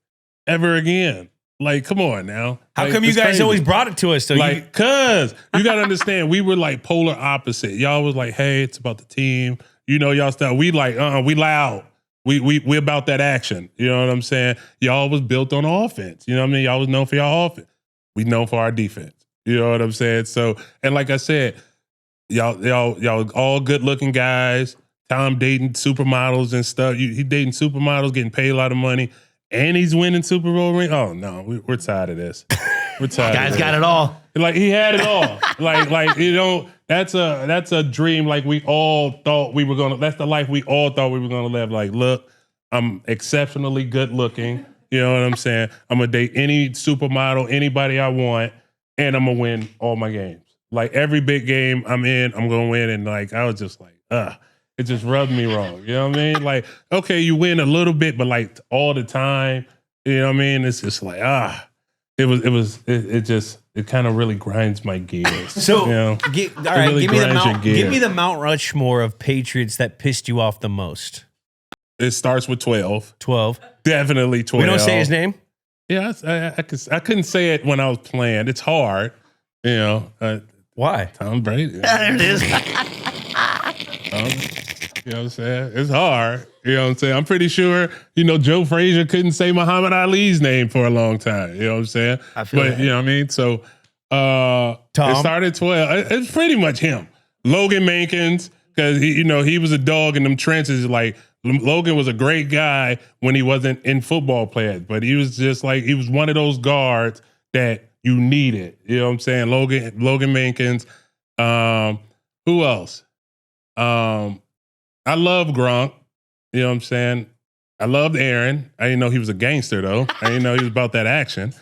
ever again. Like, come on now. How come you guys crazy. Always brought it to us? So cause you gotta understand, we were like polar opposite. Y'all was like, hey, it's about the team. Y'all stuff. We like, we loud. We about that action. You know what I'm saying? Y'all was built on offense. You know what I mean? Y'all was known for y'all offense. We known for our defense. You know what I'm saying? So, and like I said, y'all all good looking guys. Tom dating supermodels and stuff. He dating supermodels, getting paid a lot of money. And he's winning Super Bowl ring. Oh no, we're tired of this. We're tired. Guys got it all. Like he had it all. like that's a dream. Like we all thought we were gonna. That's the life we all thought we were gonna live. Like, look, I'm exceptionally good looking. You know what I'm saying? I'm gonna date any supermodel, anybody I want, and I'm gonna win all my games. Like every big game I'm in, I'm gonna win. And like I was just like, it just rubbed me wrong. You know what I mean? Like, okay, you win a little bit, but like all the time, you know what I mean? It's just like, it kind of really grinds my gears. So, you know? all right, really give me the Mount Rushmore of Patriots that pissed you off the most. It starts with 12. 12. Definitely 12. We don't say his name? Yeah, I couldn't say it when I was playing. It's hard, you know. Why? Tom Brady. There it is. You know what I'm saying? It's hard. You know what I'm saying? I'm pretty sure, Joe Frazier couldn't say Muhammad Ali's name for a long time. You know what I'm saying? I feel that. You know what I mean? So it started 12. It's pretty much him. Logan Mankins, because he was a dog in them trenches. Like, Logan was a great guy when he wasn't in football players, but he was just like, he was one of those guards that you needed. You know what I'm saying? Logan Mankins. Who else? I love Gronk. You know what I'm saying? I loved Aaron. I didn't know he was a gangster, though. I didn't know he was about that action.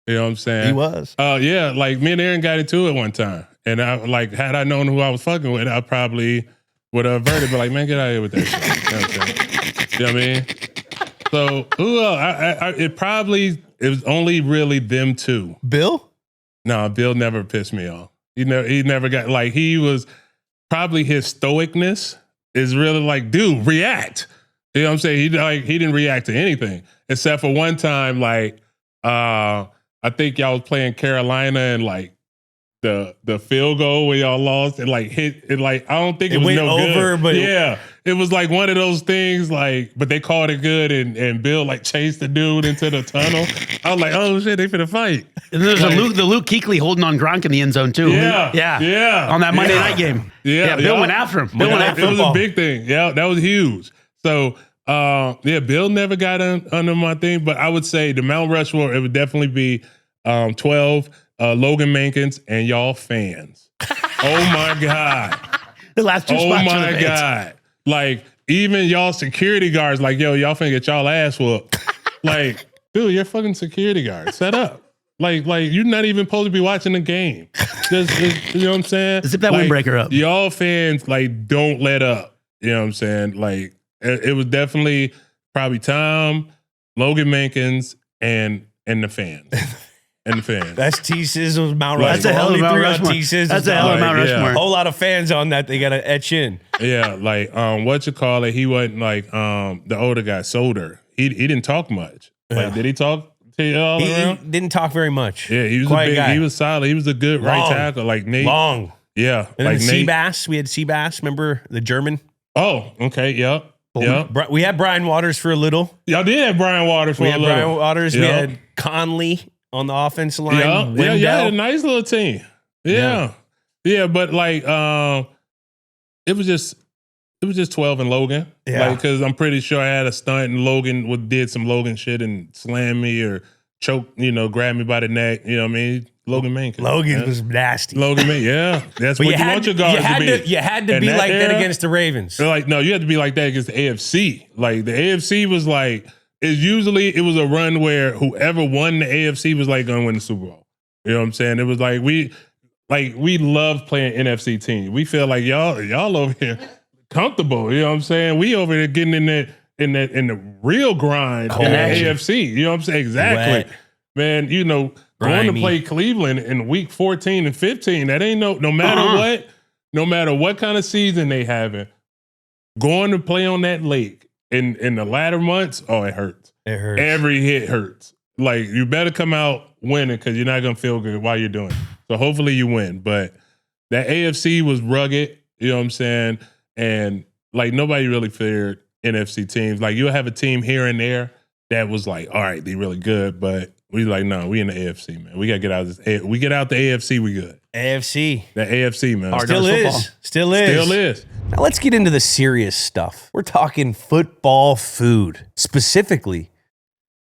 You know what I'm saying? He was. Yeah, like me and Aaron got into it one time. And had I known who I was fucking with, I probably would have averted, but like, man, get out of here with that shit. You know what I'm saying? You know what I mean? So who else? It was only really them two. Bill? No, Bill never pissed me off. He never got, like, he was probably his stoicness is really like, dude, react. You know what I'm saying? He didn't react to anything except for one time, like, I think y'all was playing Carolina and like the field goal where y'all lost and like hit it, like, I don't think it was went no over, good. but yeah, it was like one of those things, like, but they called it good and Bill like chased the dude into the tunnel. I was like, oh shit, they finna fight. And there's the Luke Kuechly holding on Gronk in the end zone too. Yeah. On that Monday night game. Yeah, Bill went after him. It was a big thing. Yeah, that was huge. So, Bill never got under my thing, but I would say the Mount Rushmore, it would definitely be 12, Logan Mankins, and y'all fans. Oh my God. The last two spots. Oh my God. Like, even y'all security guards, like, yo, y'all finna get y'all ass whooped. Like, dude, you're fucking security guard. Set up. Like you're not even supposed to be watching the game. Just you know what I'm saying? Zip that windbreaker up. Y'all fans, like, don't let up. You know what I'm saying? Like, it was definitely probably Tom, Logan Mankins, and the fans. And the fans. That's T-Sizzle's Mount Rushmore. That's a hell of a Mount Rushmore. That's a hell of a Mount Rushmore. A whole lot of fans on that they got to etch in. Yeah, like, he wasn't like, the older guy, Soder. He didn't talk much. Like, did he talk to you all around? He didn't talk very much. Yeah, he was he was solid. He was a good right tackle. Like Nate. Long. Yeah. And like then Nate. Seabass. We had Seabass. Remember the German? Oh, okay. Yep. Yep. We had Brian Waters for a little. Y'all did have Brian Waters for a little. We had Brian Waters. Yep. We had Conley on the offensive line. Yeah, had a nice little team. Yeah. But like, it was just 12 and Logan. Yeah. Like, because I'm pretty sure I had a stunt and Logan did some Logan shit and slammed me or choked, grabbed me by the neck. You know what I mean? Logan Mankins. Logan was nasty. Logan Mankins, yeah. That's what you want your guards to be. You had to be like that against the Ravens. Like, no, you had to be like that against the AFC. Like, the AFC was like, it was a run where whoever won the AFC was like going to win the Super Bowl. You know what I'm saying? It was like, we love playing NFC teams. We feel like y'all over here comfortable. You know what I'm saying? We over here getting in the real grind in the AFC. You know what I'm saying? Exactly. Wet. Man, going to play Cleveland in week 14 and 15, that ain't no matter what kind of season they having, going to play on that lake in the latter months, it hurts. It hurts. Every hit hurts. Like, you better come out winning because you're not going to feel good while you're doing it. So hopefully you win. But that AFC was rugged, you know what I'm saying? And like, nobody really feared NFC teams. Like, you'll have a team here and there that was like, all right, they really good, but we like, no, we in the AFC, man. We got to get out of this. We get out the AFC, we good. AFC. The AFC, man. Still is. Now let's get into the serious stuff. We're talking football food, specifically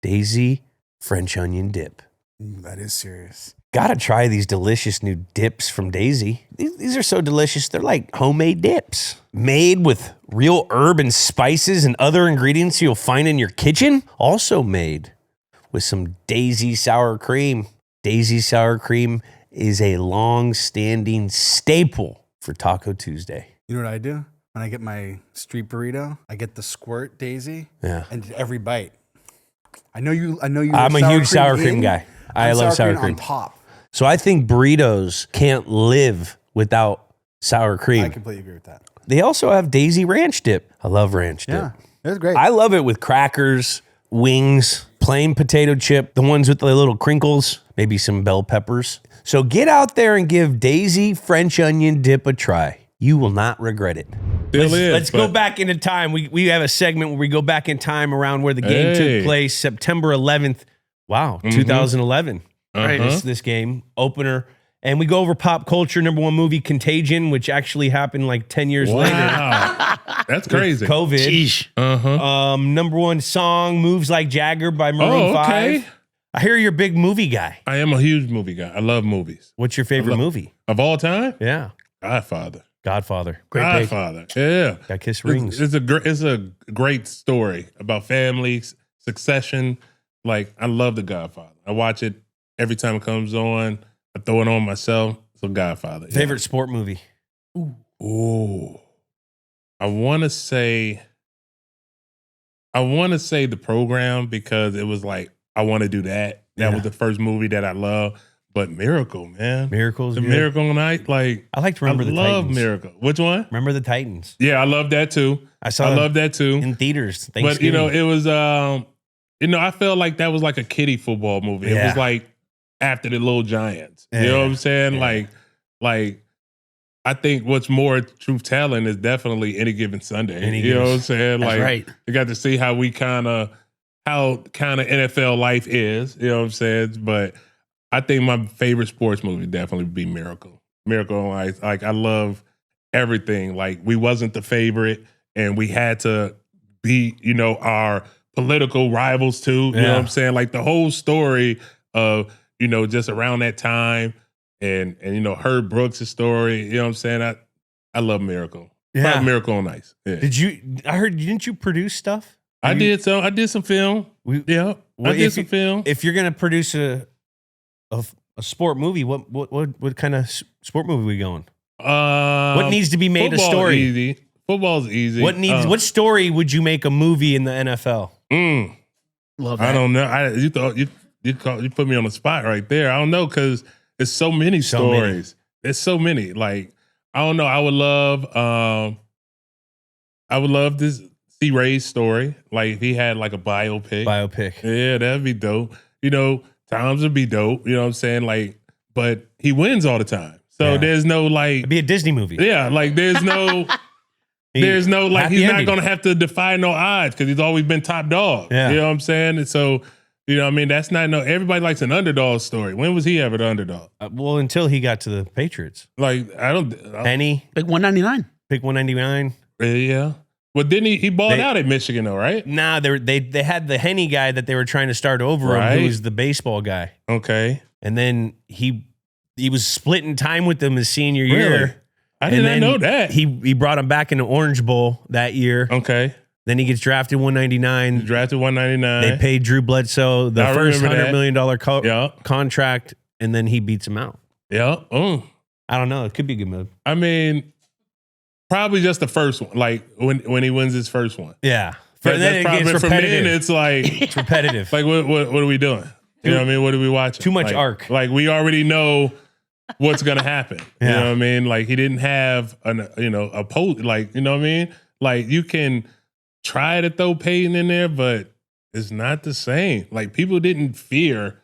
Daisy French onion dip. That is serious. Gotta try these delicious new dips from Daisy. These are so delicious. They're like homemade dips. Made with real herb and spices and other ingredients you'll find in your kitchen. Also made with some Daisy sour cream. Daisy sour cream is a long-standing staple for Taco Tuesday. You know what I do? when I get my street burrito, I get the squirt Daisy. Yeah. And every bite. I know you. I'm a huge sour cream guy. I love sour cream. on top. So I think burritos can't live without sour cream. I completely agree with that. They also have Daisy ranch dip. I love ranch dip. Yeah, it was great. I love it with crackers, wings, plain potato chip, the ones with the little crinkles, maybe some bell peppers. So get out there and give Daisy French onion dip a try. You will not regret it. Let's go back into time. We have a segment where we go back in time around where the game took place, September 11th. Wow, 2011. Right, this game opener. And we go over pop culture, number one movie, Contagion, which actually happened like 10 years later. That's crazy. COVID. Sheesh. Number one song, Moves Like Jagger by Maroon 5. I hear you're a big movie guy. I am a huge movie guy. I love movies. What's your favorite movie? Of all time? Yeah. Godfather. Great Godfather. Yeah. Got kiss rings. It's a great story about family, succession. Like, I love The Godfather. I watch it every time it comes on. I throw it on myself. So Godfather. Favorite sport movie? Ooh. I want to say The Program because it was like, I want to do that. That was the first movie that I love. But Miracle, man. Miracle's the good. Miracle Night. Like, I like to Remember the Titans. I love Miracle. Which one? Remember the Titans. Yeah, I love that too. I love that too. In theaters. But, it was, I felt like that was like a kiddie football movie. It was like after the Little Giants. You know what I'm saying? Yeah. Like, I think what's more truth telling is definitely Any Given Sunday. You know what I'm saying? That's like, right. You got to see how NFL life is. You know what I'm saying? But I think my favorite sports movie would definitely be Miracle. Miracle on Ice. Like, I love everything. Like, we wasn't the favorite, and we had to beat, our political rivals too. You know what I'm saying? Like, the whole story of, just around that time and Herb Brooks' story. You know what I'm saying? I love Miracle. Yeah. Love Miracle on Ice. Yeah. Didn't you produce stuff? I did some film. I did some film. If you're going to produce a sport movie, what kind of sport movie are we going? What needs to be made a story? Easy. Football's easy. What story would you make a movie in the NFL? Love that. I don't know. You put me on the spot right there. I don't know because there's so many stories. There's so many. Like, I don't know. I would love to see Ray's story. Like, if he had like a biopic. Yeah, that'd be dope. Times would be dope. You know what I'm saying? Like, but he wins all the time. So there's no like. It'd be a Disney movie. Yeah, like there's no. There's no like he's not gonna have to defy no odds because he's always been top dog. Yeah. You know what I'm saying? And so, that's not everybody likes an underdog story. When was he ever the underdog? Well, until he got to the Patriots. Like, Penny. Big 199. Pick 199. Yeah. Well, didn't he balled out at Michigan though, right? Nah, they had the Henny guy that they were trying to start over him, who was the baseball guy. Okay. And then he was splitting time with them his senior year. I did not know that. He brought him back in the Orange Bowl that year. Okay. Then he gets drafted 199. Drafted 199. They paid Drew Bledsoe the first $100 million contract, and then he beats him out. Yeah. I don't know. It could be a good move. I mean, probably just the first one. Like when he wins his first one. Yeah. That's probably, for men, it's like it's repetitive. Like what are we doing? You know what I mean? What are we watching? Too much arc. Like we already know what's gonna happen. You know what I mean? Like he didn't have a post. Like you know what I mean? Like you can try to throw Peyton in there, but it's not the same. Like people didn't fear.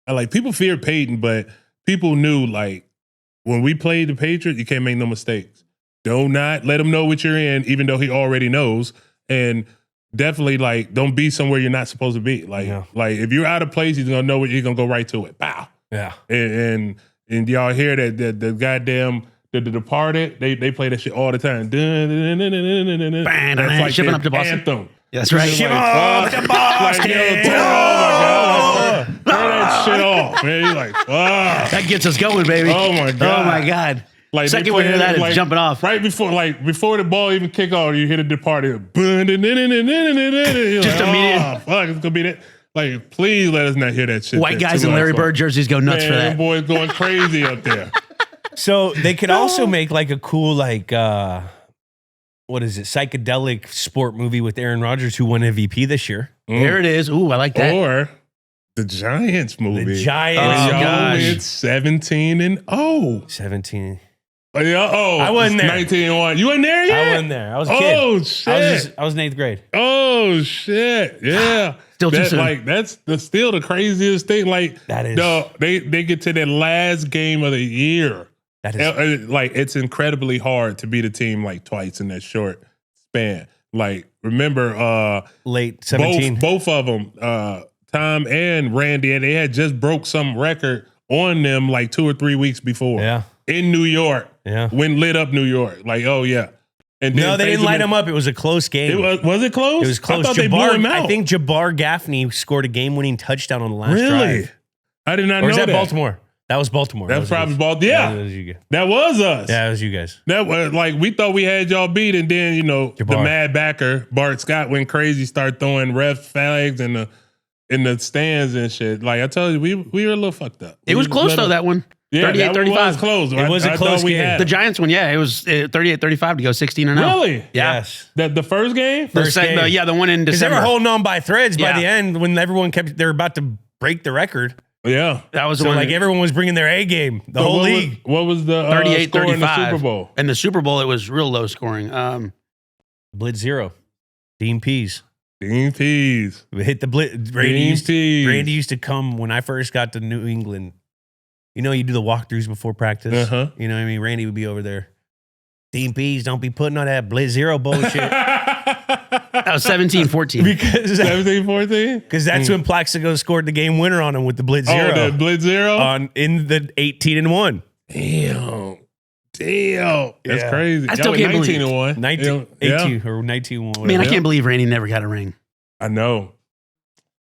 Like people feared Peyton, but people knew like when we played the Patriots, you can't make no mistakes. Do not let him know what you're in, even though he already knows. And definitely, like, don't be somewhere you're not supposed to be. Like, like if you're out of place, he's gonna know what you're gonna go right to it. Bow. Yeah. And y'all hear that the goddamn the Departed, they play that shit all the time. That's like shipping up to Boston. Anthem. That's right. Ship up to Boston. Turn that shit off, man. You're like, wow. That gets us going, baby. Oh my god. Oh my god. Like second we hear that, it's jumping off. Right before the ball even kick off, you hit a Departed. Just immediate. Oh, fuck, it's gonna be that. Like, please let us not hear that shit. White guys in Larry Bird jerseys go nuts for that. Them boys going crazy up there. So they could also make like a cool what is it? Psychedelic sport movie with Aaron Rodgers, who won MVP this year. There it is. Ooh, I like that. Or the Giants movie. The Giants. Oh, Y'all gosh. went 17-0. 17. I wasn't there. 19-1. You wasn't there yet? I wasn't there. I was a kid. Oh shit! I was in 8th grade. Oh shit! Yeah, Still too soon. Like that's still the craziest thing. Like That is- no, they get to that last game of the year. That is Like it's incredibly hard to beat a team like twice in that short span. Like remember, late 17. both of them, Tom and Randy, and they had just broke some record on them like 2 or 3 weeks before. Yeah. In New York. Yeah. When lit up New York. Like, oh yeah. And No, they didn't light him up. It was a close game. Was it close? It was close. I thought they blew him out. I think Jabbar Gaffney scored a game-winning touchdown on the last Really? drive. I did not Or know was that that. Baltimore? That was Baltimore. That was probably Baltimore. Yeah. That was you guys. That was us. Yeah, that was you guys. That was like we thought we had y'all beat, and then the Jabbar. mad backer Bart Scott went crazy, started throwing ref flags in the stands and shit. Like I told you, we were a little fucked up. It was close, though, that one. Yeah, 38-35. that one was close. It was a I close thought we game. had The it. Giants one, yeah, it was 38-35 to go 16-0. Really? Yeah. Yes. The first game? First game. The one in Because they December. were holding on by threads by Yeah. the end when everyone they were about to break the record. Yeah. That was the So one. like everyone was bringing their A game, the whole league. What was the 38-35. score in the Super Bowl? And the Super Bowl, it was real low scoring. Blitz 0. Dean Pease. Dean Pease. We hit the blitz. Dean Pease. Randy used to come when I first got to New England. You know, you do the walkthroughs before practice. Uh-huh. You know what I mean? Randy would be over there. Dean Pease, don't be putting on that Blitz 0 bullshit. That was 17-14. because 17-14? because that's when Plaxico scored the game winner on him with the Blitz 0. Oh, the Blitz 0? In the 18-1. Damn. That's Yeah. crazy. I still Y'all can't went believe- 19-1. 19, Yeah. 18 or 19-1. Man, I Yeah. can't believe Randy never got a ring. I know.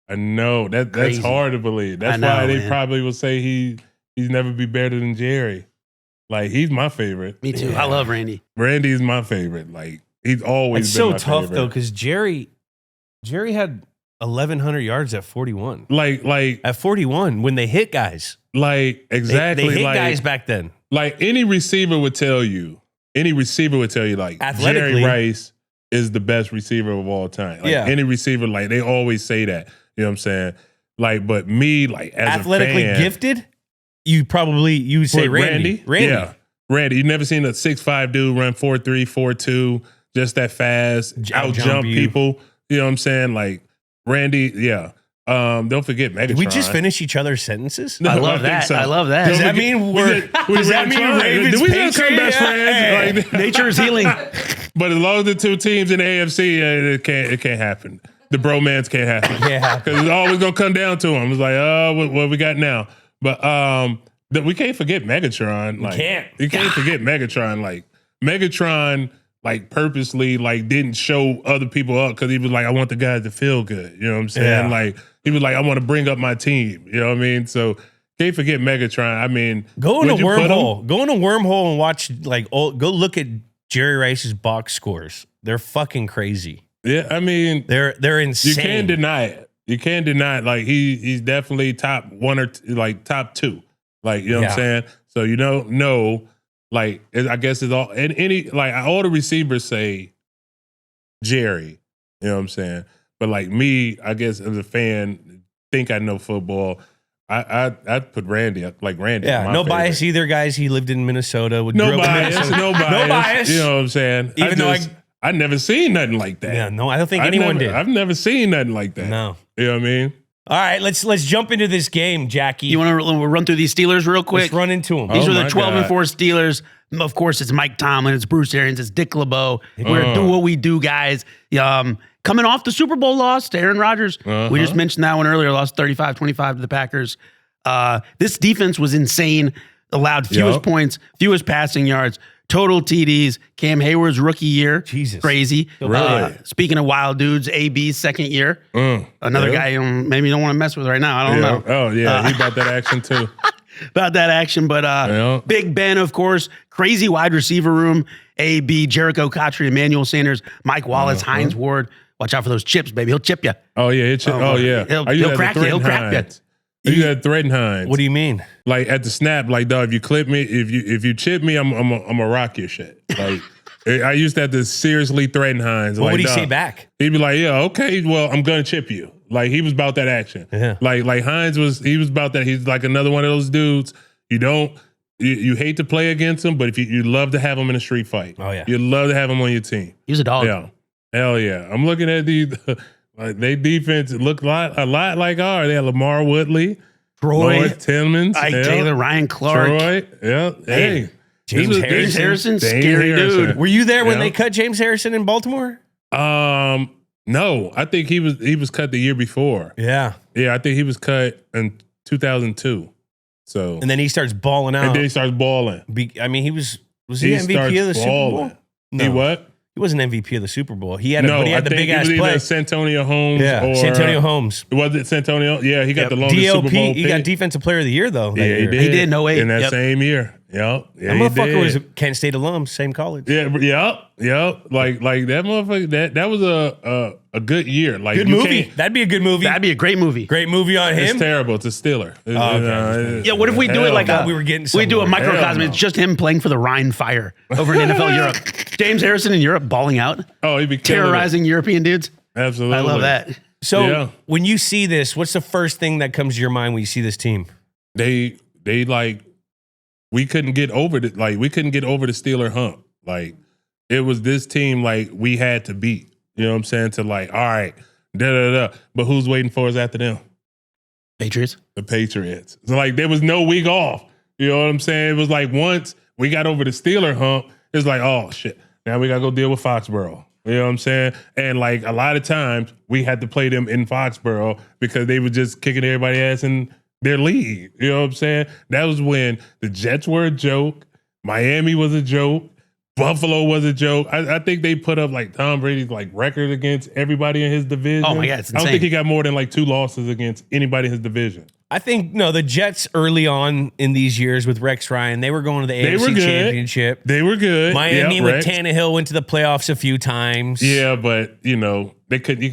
That's Crazy. hard to believe. That's I know, why they man. probably will say he's never be better than Jerry. Like he's my favorite. Me too. I love Randy. Randy's my favorite. Like he's always It's been so my tough favorite. though because Jerry had 1,100 yards at 41. Like At 41 when they hit guys. exactly They hit like guys back then. like any receiver would tell you like Athletically. Jerry Rice is the best receiver of all time. Like Yeah. any receiver, like they always say that. You know what I'm saying? Like, but me, like as Athletically a fan, gifted, you would say What, Randy. Yeah. Randy. You never seen a 6'5" dude run 4'3", 4'2", just that fast, out jump you. people. You know what I'm saying? Like Randy, yeah. Don't forget Megatron. Did we just finish each other's sentences? No, I love think that. so. I love that. Does Don't that forget- mean we does that were mean trying. Ravens Did we just become Patriots? best friends? Like, Nature is healing. but as long as the two teams in the AFC, it can't happen. The bromance can't happen. Yeah. Because it's always gonna come down to them. It's like, oh, what we got now? But we can't forget Megatron. Like, can't. You can't forget Megatron. Like Megatron, like purposely, like didn't show other people up because he was like, I want the guys to feel good. You know what I'm saying? Yeah. Like he was like, I want to bring up my team. You know what I mean? So can't forget Megatron. I mean, Go in a would you put him? wormhole. Go in a wormhole and watch go look at Jerry Rice's box scores. They're fucking crazy. Yeah, I mean, They're insane. you can't deny it. You can't deny it. Like he's definitely top one or like top two. Like you know what I'm saying. So you don't know. Like I guess it's all and any like all the receivers say Jerry. You know what I'm saying. But like me, I guess as a fan, think I know football. I'd put Randy like Randy. Yeah, my no favorite. bias either, guys. He lived in Minnesota. No bias. No bias. No bias. You know what I'm saying. Even though I never seen nothing like that. Yeah, no, I don't think anyone did. I've never seen nothing like that. No. You know what I mean? All right, let's jump into this game, Jackie. You want to run through these Steelers real quick? Let's run into them. These Oh are the my 12-4 Steelers. Of course, it's Mike Tomlin, it's Bruce Arians, it's Dick LeBeau. We're gonna do what we do, guys. Coming off the Super Bowl loss to Aaron Rodgers. We just mentioned that one earlier. Lost 35-25 to the Packers. This defense was insane. Allowed fewest points, fewest passing yards, total TDs. Cam Hayward's rookie year. Jesus. Crazy. Really? Speaking of wild dudes, AB's second year. Another guy maybe you don't want to mess with right now. I don't know. Oh yeah, he about that action too. About that action, but Big Ben, of course, crazy wide receiver room. AB, Jericho Cotchery, Emmanuel Sanders, Mike Wallace, Hines Ward. Watch out for those chips, baby. He'll chip you. Oh yeah, he'll He'll crack you. He'll crack you. You got to threaten Hines. What do you mean? Like at the snap, like dog, if you clip me, if you chip me, I'm a rock your shit. Like I used to have to seriously threaten Hines. What like, would he dog, say back? He'd be like, yeah, okay, well, I'm gonna chip you. Like he was about that action. Yeah. Like Hines was about that. He's like another one of those dudes. You hate to play against him, but if you love to have him in a street fight. Oh yeah. You love to have him on your team. He was a dog. Yeah. Hell yeah. I'm looking at they defense look a lot like ours. They had Lamar Woodley, Troy, North Timmons, Ike Taylor, Ryan Clark. Troy. Yeah. Hey. James Harrison, James scary Harrison. dude. Were you there when Yeah. they cut James Harrison in Baltimore? No, I think he was cut the year before. Yeah. Yeah, I think he was cut in 2002. So And then he starts balling out. and then he starts balling. I mean, he was he MVP starts of the Super Bowl? balling. No. He what? He wasn't MVP of the Super Bowl. He had No, but he had I the think big it ass was play. either Santonio Holmes Yeah, or Santonio Holmes. Was it Santonio? Yeah, he got Yep. the longest Super Bowl DLP, he got pick. Defensive Player of the Year though. That Yeah, he year. did. He did in 08. In that Yep. same year. Yep. Yeah, That he motherfucker did. was a Kent State alum, same college. Yeah, yep. Like that motherfucker. That was a good year. Like Good you movie. can't- That'd be a good movie. That'd be a great movie. Great movie on It's him. terrible. It's a Steeler. okay. Yeah, what if we do it like no. We were getting we do a somewhere. microcosm? Hell no. It's just him playing for the Rhine Fire over in NFL Europe. James Harrison in Europe balling out, Oh, he'd be killing it. terrorizing European dudes. Absolutely. I love that. So Yeah. when you see this, what's the first thing that comes to your mind when you see this team? They like we couldn't get over the Steeler hump. Like it was this team like we had to beat. You know what I'm saying? To like, all right, But who's waiting for us after them? Patriots. The Patriots. So like there was no week off. You know what I'm saying? It was like once we got over the Steeler hump, it's like, oh shit. Now we gotta go deal with Foxborough. You know what I'm saying? And like a lot of times we had to play them in Foxborough because they were just kicking everybody's ass in their league. You know what I'm saying? That was when the Jets were a joke, Miami was a joke, Buffalo was a joke. I think they put up like Tom Brady's like record against everybody in his division. Oh my God, it's I don't insane. think he got more than like 2 losses against anybody in his division. I think the Jets early on in these years with Rex Ryan, they were going to the They were AFC good. Championship. They were good. Miami Yeah, with Rex. Tannehill went to the playoffs a few times. Yeah, but they could. You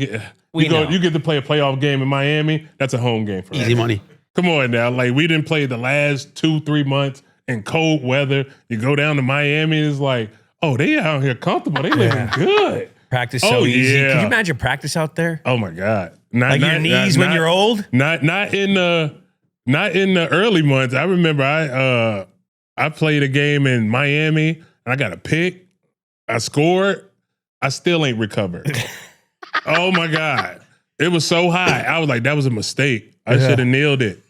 get to play a playoff game in Miami. That's a home game for us. Easy money. Come on now, like we didn't play the last 2-3 months in cold weather. You go down to Miami, it's like, oh, they out here comfortable. They living good. Practice so Oh, easy. yeah. Could you imagine practice out there? Oh my God, Like your knees when you're old? Not in the early months. I remember I played a game in Miami and I got a pick. I scored. I still ain't recovered. Oh my God. It was so high. I was like, that was a mistake. I should have nailed it.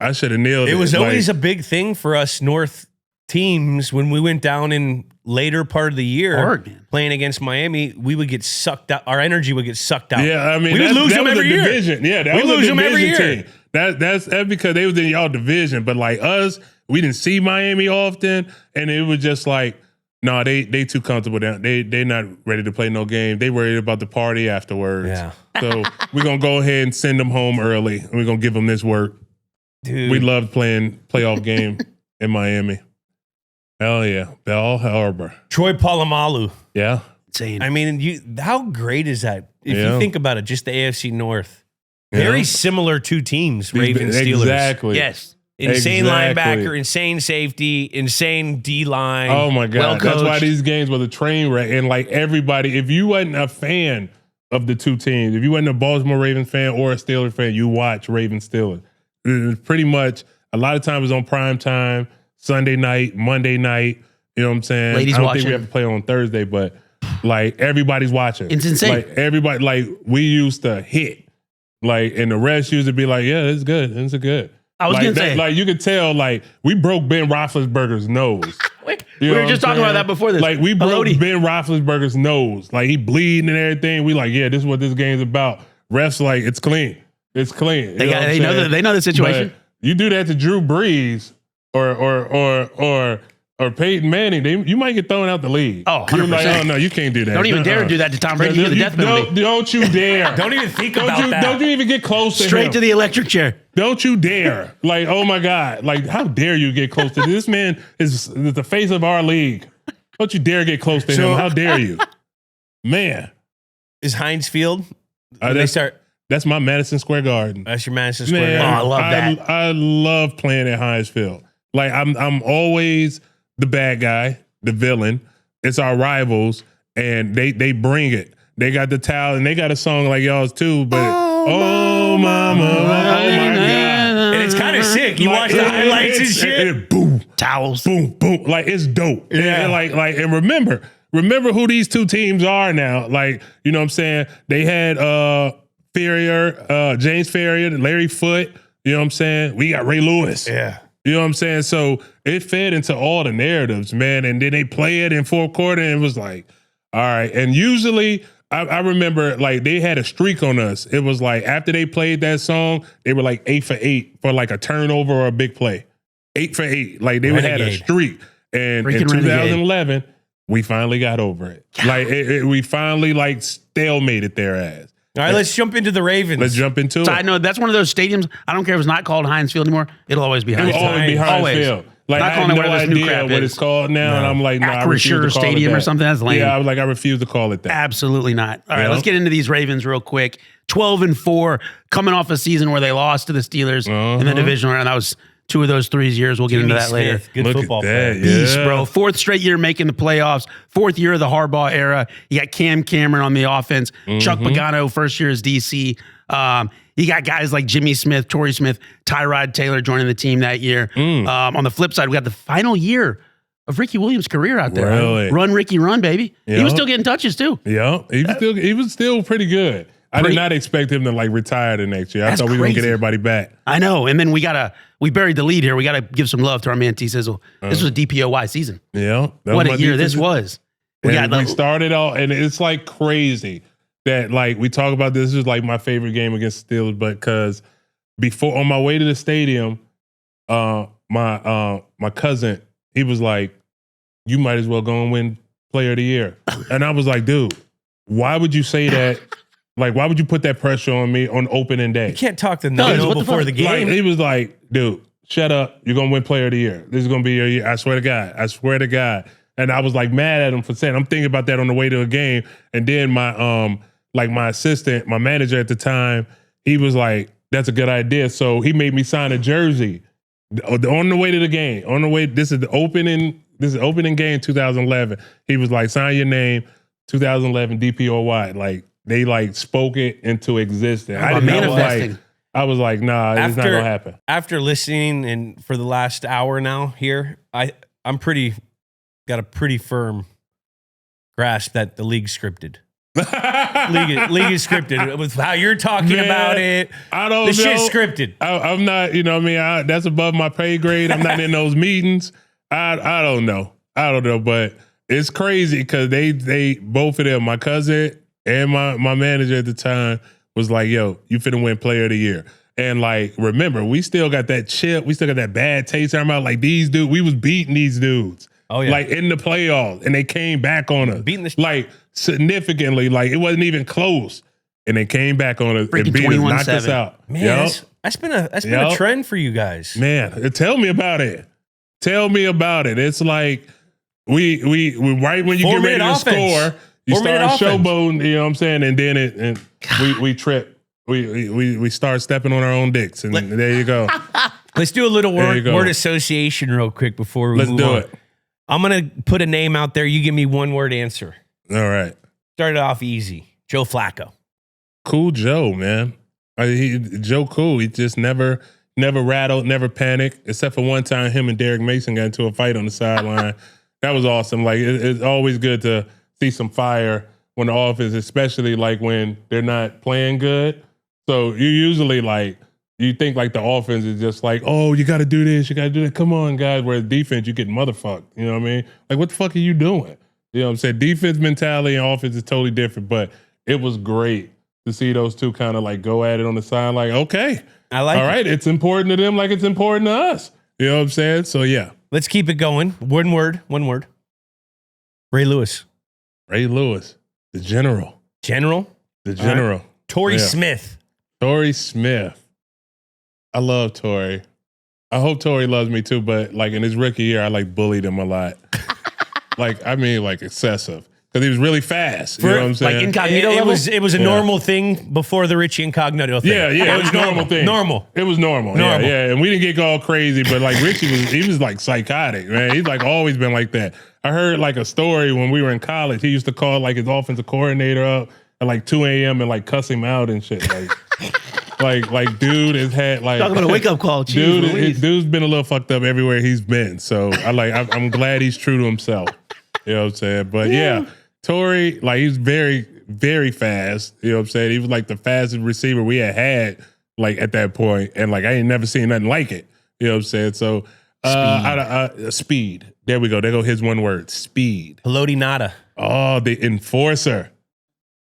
It was always a big thing for us North teams when we went down in later part of the year Hard, man. playing against Miami. We would get sucked out. Our energy would get sucked out. Yeah, I mean, we would lose that them was every a year. division. Yeah, that We was lose a them every division year. team. That's because they was in y'all division. But like us, we didn't see Miami often, and it was just like, no, they too comfortable down. They not ready to play no game. They worried about the party afterwards. Yeah. So we're gonna go ahead and send them home early, and we're gonna give them this work. Dude. We loved playing playoff game in Miami. Hell yeah, Bell Harbor. Troy Polamalu. Yeah, Insane. I mean, how great is that? If Yeah. you think about it, just the AFC North. Very Yeah. similar two teams, Ravens, Steelers. Exactly. yes. Insane Exactly. linebacker, insane safety, insane D-line. Oh my God. Well That's why coached. these games were the train wreck. And like everybody, if you wasn't a fan of the two teams, if you wasn't a Baltimore Ravens fan or a Steelers fan, you watch Ravens Steelers. It was pretty much a lot of times on prime time, Sunday night, Monday night. You know what I'm saying? Ladies I don't watching. think we have to play on Thursday, but like everybody's watching. It's insane. Like everybody, like we used to hit. Like, and the rest used to be like, yeah, it's good. It's good. I was like, gonna say. like you could tell, like we broke Ben Roethlisberger's nose. We You know were what just I'm talking about saying? that before this. Like we broke Peloti. Ben Roethlisberger's nose. Like he bleeding and everything. We like, yeah, this is what this game's about. Refs like, it's clean. It's clean. They know the situation. But you do that to Drew Brees or Peyton Manning, you might get thrown out the league. Oh, You're like, 100%. oh no, you can't do that. Don't even dare do that to Tom Brady. You get the death penalty. Don't you dare. Don't even think about that. Don't you even get close to him. Straight to the electric chair. Don't you dare. Like, oh my God. Like, how dare you get close to this man is the face of our league. Don't you dare get close to him. How dare you? Man. Is Heinz Field? Uh, When they that's- start. That's my Madison Square Garden. That's your Madison Square Man, Garden. I love that. I love playing at Heinz Field. Like I'm always the bad guy, the villain. It's our rivals, and they bring it. They got the towel, and they got a song like y'all's too. But oh mama, oh my God, And it's kind of sick. You watch the highlights and shit. Boom, Towels. boom, boom. Like it's dope. Yeah. And like, and remember who these two teams are now. Like, you know what I'm saying? They had James Ferrier, Larry Foote. You know what I'm saying? We got Ray Lewis. Yeah. You know what I'm saying? So it fed into all the narratives, man. And then they play it in fourth quarter, and it was like, all right. And usually, I remember like they had a streak on us. It was like after they played that song, they were like 8 for 8 for like a turnover or a big play. 8 for 8. Like they had a streak. And in 2011, we finally got over it. Like we finally like stalemated their ass. All right, let's jump into the Ravens. Let's jump into it. I know that's one of those stadiums. I don't care if it's not called Heinz Field anymore. It'll always be Heinz It'll Field. always be Heinz Field. Like Not I calling have it no whatever this new idea crap what is. it's called now, and I'm like, I refuse to Acrisure call Stadium it that. or something. That's lame. Yeah, I was like, I refuse to call it that. Absolutely not. All right, You know? let's get into these Ravens real quick. 12-4, coming off a season where they lost to the Steelers in the divisional round. That was 2 of those 3 years. We'll get into that later. Good Look football at that, player. yeah. Beast, bro. 4th straight year making the playoffs. 4th year of the Harbaugh era. You got Cam Cameron on the offense. Chuck Pagano, first year as DC. You got guys like Jimmy Smith, Torrey Smith, Tyrod Taylor joining the team that year. On the flip side, we got the final year of Ricky Williams' career out there. Really? Run, Ricky, run, baby. He Yeah. was still getting touches, too. Yeah, he was still pretty good. I did not expect him to like retire the next year. I That's thought we were gonna get crazy. everybody back. I know. And then we buried the lead here. We got to give some love to our man T Sizzle. This was a DPOY season. Yeah, that What was a my year this defensive- was. We And got we started out, and it's like crazy that like we talk about this is like my favorite game against the Steelers, but because before on my way to the stadium, my cousin, he was like, "You might as well go and win Player of the Year," and I was like, "Dude, why would you say that? Like, why would you put that pressure on me on opening day?" You can't talk to What no the before fuck? the game. Like, he was like, "Dude, shut up. You're gonna win Player of the Year. This is gonna be your year. I swear to God. I swear to God." And I was like mad at him for saying, I'm thinking about that on the way to a game. And then my my assistant, my manager at the time, he was like, "That's a good idea." So he made me sign a jersey on the way to the game. On the way, this is opening game 2011. He was like, "Sign your name, 2011 DPOY." Like they like spoke it into existence. I didn't know, manifesting. like, I was like, nah, it's not gonna happen. After listening and for the last hour now here, I'm got a pretty firm grasp that the league's scripted. league is scripted with how you're talking Man, about it. I don't This know. shit's scripted. I'm not, you know what I mean? That's above my pay grade. I'm not in those meetings. I don't know. But it's crazy because they both of them, my cousin and my manager at the time was like, "Yo, you finna win Player of the Year." And like, remember, we still got that chip. We still got that bad taste in our mouth. Like these dudes, we was beating these dudes. Oh, yeah. Like in the playoffs, and they came back on us. Beating the like significantly, like it wasn't even close. And they came back on us Freaking and beat us, knocked us 21-7. out. Man, Yup. that's been a Yup. trend for you guys. Man, tell me about it. Tell me about it. It's like we right when you get ready 4-minute to offense. score, you 4-minute start offense. showboating, you know what I'm saying? And then we trip. We start stepping on our own dicks. And there you go. Let's do a little There you go. word association real quick before we Let's move do on. it. I'm going to put a name out there. You give me one word answer. All right. Start it off easy. Joe Flacco. Cool Joe, man. Joe cool. He just never rattled, never panicked, except for one time him and Derek Mason got into a fight on the sideline. That was awesome. Like it's always good to see some fire when the offense, especially like when they're not playing good. So you usually like you think like the offense is just like, oh, you got to do this, you got to do that. Come on, guys. Whereas defense, you get motherfucked. You know what I mean? Like, what the fuck are you doing? You know what I'm saying? Defense mentality and offense is totally different. But it was great to see those two kind of like go at it on the side. Like, okay, I like all it. right, it's important to them like it's important to us. You know what I'm saying? So yeah, Let's keep it going. One word. Ray Lewis. Ray Lewis, the general. The General. Torrey Yeah. Smith. Torrey Smith. I love Torrey. I hope Torrey loves me too, but like in his rookie year, I like bullied him a lot. Like, I mean, like excessive. because he was really fast. You know what I'm saying? Like incognito It level? was a normal thing before the Richie Incognito thing. Yeah, it was normal thing. Normal. It was normal. Yeah. And we didn't get all crazy, but like Richie was like psychotic, man. He's like always been like that. I heard like a story when we were in college. He used to call like his offensive coordinator up at like 2 a.m. and like cuss him out and shit. Like dude has had like Talking about a wake up call. Jeez, dude's been a little fucked up everywhere he's been. So I'm glad he's true to himself. You know what I'm saying? But yeah, Torrey, like he's very, very fast. You know what I'm saying? He was like the fastest receiver we had like at that point. And like I ain't never seen nothing like it. You know what I'm saying? So speed. There we go. There go his one word. Speed. Haloti Nada. Oh, the enforcer.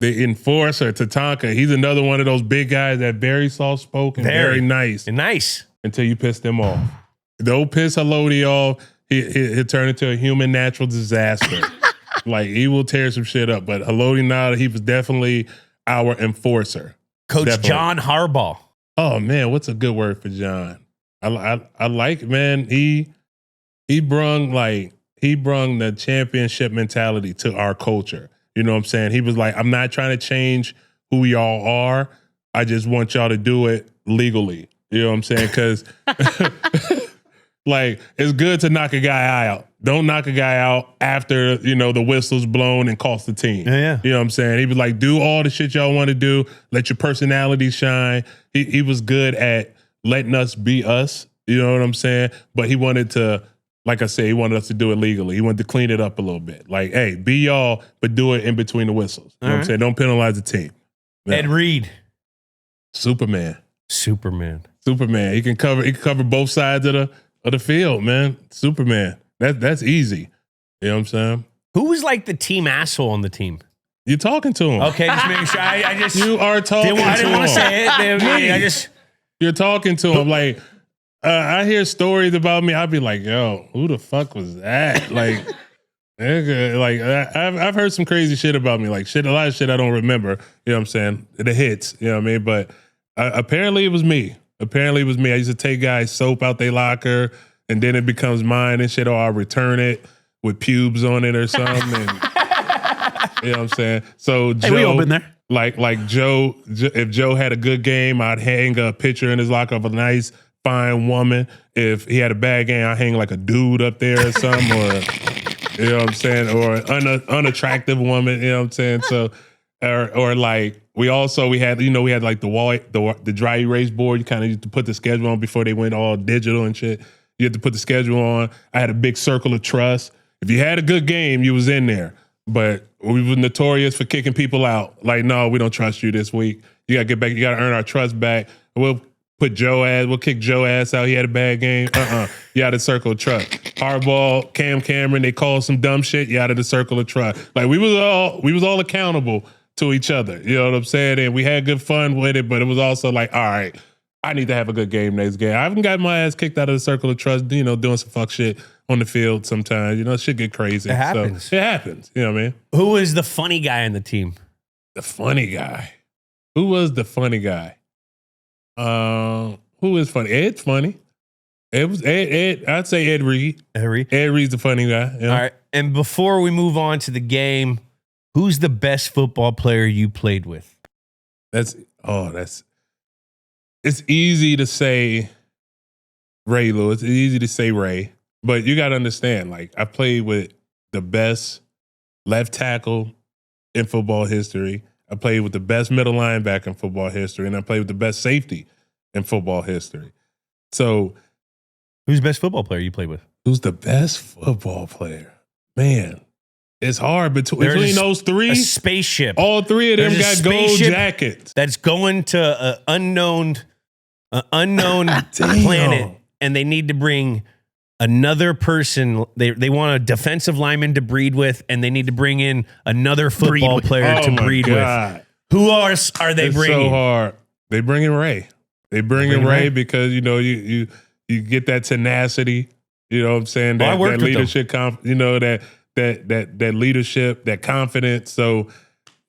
The enforcer, Tatanka. He's another one of those big guys that very soft spoken, very nice. And nice. Until you piss them off. Don't piss Haloti off. He'll turn into a human natural disaster. Like he will tear some shit up. But Haloti Nada, he was definitely our enforcer. Coach Definitely. John Harbaugh. Oh man, what's a good word for John? I like, man. He brung the championship mentality to our culture. You know what I'm saying? He was like, I'm not trying to change who y'all are. I just want y'all to do it legally. You know what I'm saying? Because like it's good to knock a guy out. Don't knock a guy out after, the whistle's blown and cost the team. Yeah. You know what I'm saying? He was like, do all the shit y'all want to do. Let your personality shine. He was good at letting us be us. You know what I'm saying? But he wanted to, like I said, he wanted us to do it legally. He wanted to clean it up a little bit. Like, hey, be y'all, but do it in between the whistles. You know what I'm saying? Don't penalize the team. Yeah. Ed Reed. Superman. He can cover both sides of the field, man. Superman. That's easy. You know what I'm saying? Who was like the team asshole on the team? You're talking to him. Okay, just making sure. I just you are talking to him. I didn't want to say it. You're talking to him like. I hear stories about me. I'd be like, yo, who the fuck was that? Like, nigga, like I've heard some crazy shit about me. Like a lot of shit I don't remember. You know what I'm saying? The hits, you know what I mean? But apparently it was me. I used to take guys' soap out their locker and then it becomes mine and shit. Or I'll return it with pubes on it or something. And, you know what I'm saying? So Joe, we all been there. Like Joe, if Joe had a good game, I'd hang a picture in his locker of a nice, fine woman. If he had a bad game, I hang like a dude up there or something, or you know what I'm saying, or an unattractive woman. You know what I'm saying? So, or like we had like the dry erase board. You kind of used to put the schedule on before they went all digital and shit. You had to put the schedule on. I had a big circle of trust. If you had a good game, you was in there. But we were notorious for kicking people out. Like, no, we don't trust you this week. You gotta get back. You gotta earn our trust back. We'll kick Joe ass out. He had a bad game. You out of the circle of trust. Harbaugh, Cameron, they called some dumb shit. You out of the circle of trust. Like we was all accountable to each other. You know what I'm saying? And we had good fun with it, but it was also like, all right, I need to have a good game next game. I haven't got my ass kicked out of the circle of trust, doing some fuck shit on the field sometimes. Shit get crazy. It happens. So, it happens. You know what I mean? Who was the funny guy on the team? The funny guy. Who was the funny guy? Who is funny? Ed's funny. It was Ed. I'd say Ed Reed. Ed Reed's the funny guy. Yeah. All right. And before we move on to the game, who's the best football player you played with? It's easy to say Ray Lewis. It's easy to say Ray, but you got to understand, like I played with the best left tackle in football history. I played with the best middle linebacker in football history, and I played with the best safety in football history. So, who's the best football player you played with? Who's the best football player? Man, it's hard between those three. A spaceship. All three of them got gold jackets. That's going to an unknown planet, and they need to bring another person. They want a defensive lineman to breed with, and they need to bring in another football player to breed with. Who are they bringing? So hard. They bring in Ray. They bring in Ray because you get that tenacity. You know what I'm saying? That leadership, that leadership, that confidence. So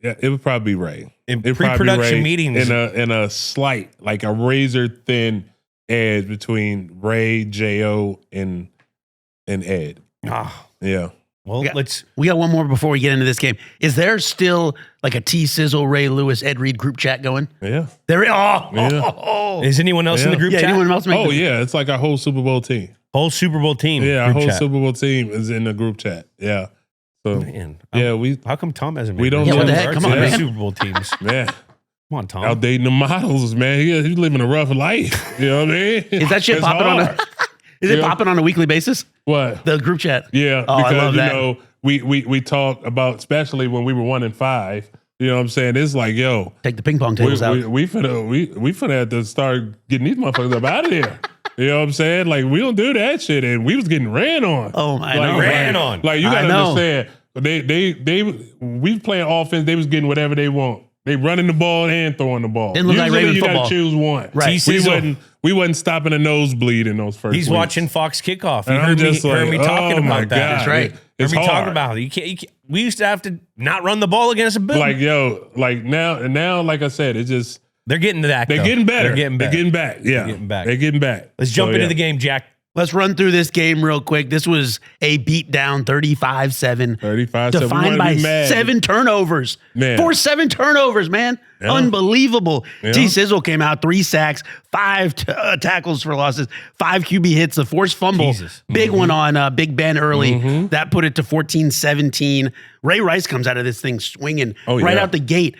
yeah, it would probably be Ray. In pre-production meetings, in a slight, like a razor thin edge between Ray, Jo, and Ed. Ah, yeah. Well, we got one more before we get into this game. Is there still like a T Sizzle, Ray Lewis, Ed Reed group chat going? Yeah. There is. Is anyone else in the group chat? Anyone else? Oh, yeah. It's like our whole Super Bowl team. Whole Super Bowl team. Yeah, our whole chat. Super Bowl team is in the group chat. Yeah. So, Man, how come Tom hasn't? We don't know what the heck? Come on, man. Super Bowl teams. Man. Come on, Tom. Outdating the models, man. He's living a rough life. You know what I mean? Is that shit It's popping hard. on Is it popping on a weekly basis? What? The group chat. Yeah, Oh, I because love you that. know, we talk about, especially when we were 1-5. You know what I'm saying? It's like, yo, Take the ping pong tables out. we finna have to start getting these motherfuckers up out of there. You know what I'm saying? Like, we don't do that shit, and we was getting ran on. Oh, I like, know. ran on. Like, you I gotta know. understand. We was playing offense. They was getting whatever they want. They running the ball and throwing the ball. Didn't look like Usually Raven you football. gotta choose one. Right. We wasn't stopping a nosebleed in those first He's weeks. watching Fox Kickoff. You And I'm heard just heard me like, talking oh my about that. God. That's right. It's Heard me hard. talking about it. You can't. We used to have to not run the ball against a boom. Like, yo, like now, like I said, it's just They're getting to that. they're though. getting better. They're getting better. They're getting back. Yeah, They're getting back. They're getting back. Let's jump So, into yeah. the game, Jack. Let's run through this game real quick. This was a beatdown 35-7. 35. Defined by 7 turnovers. Man. For 7 turnovers, man. Yeah. Unbelievable. Yeah. T Sizzle came out, 3 sacks, 5 tackles for losses, 5 QB hits, a forced fumble. Jesus. Big one on Big Ben early. That put it to 14-17. Ray Rice comes out of this thing swinging right yeah. out the gate.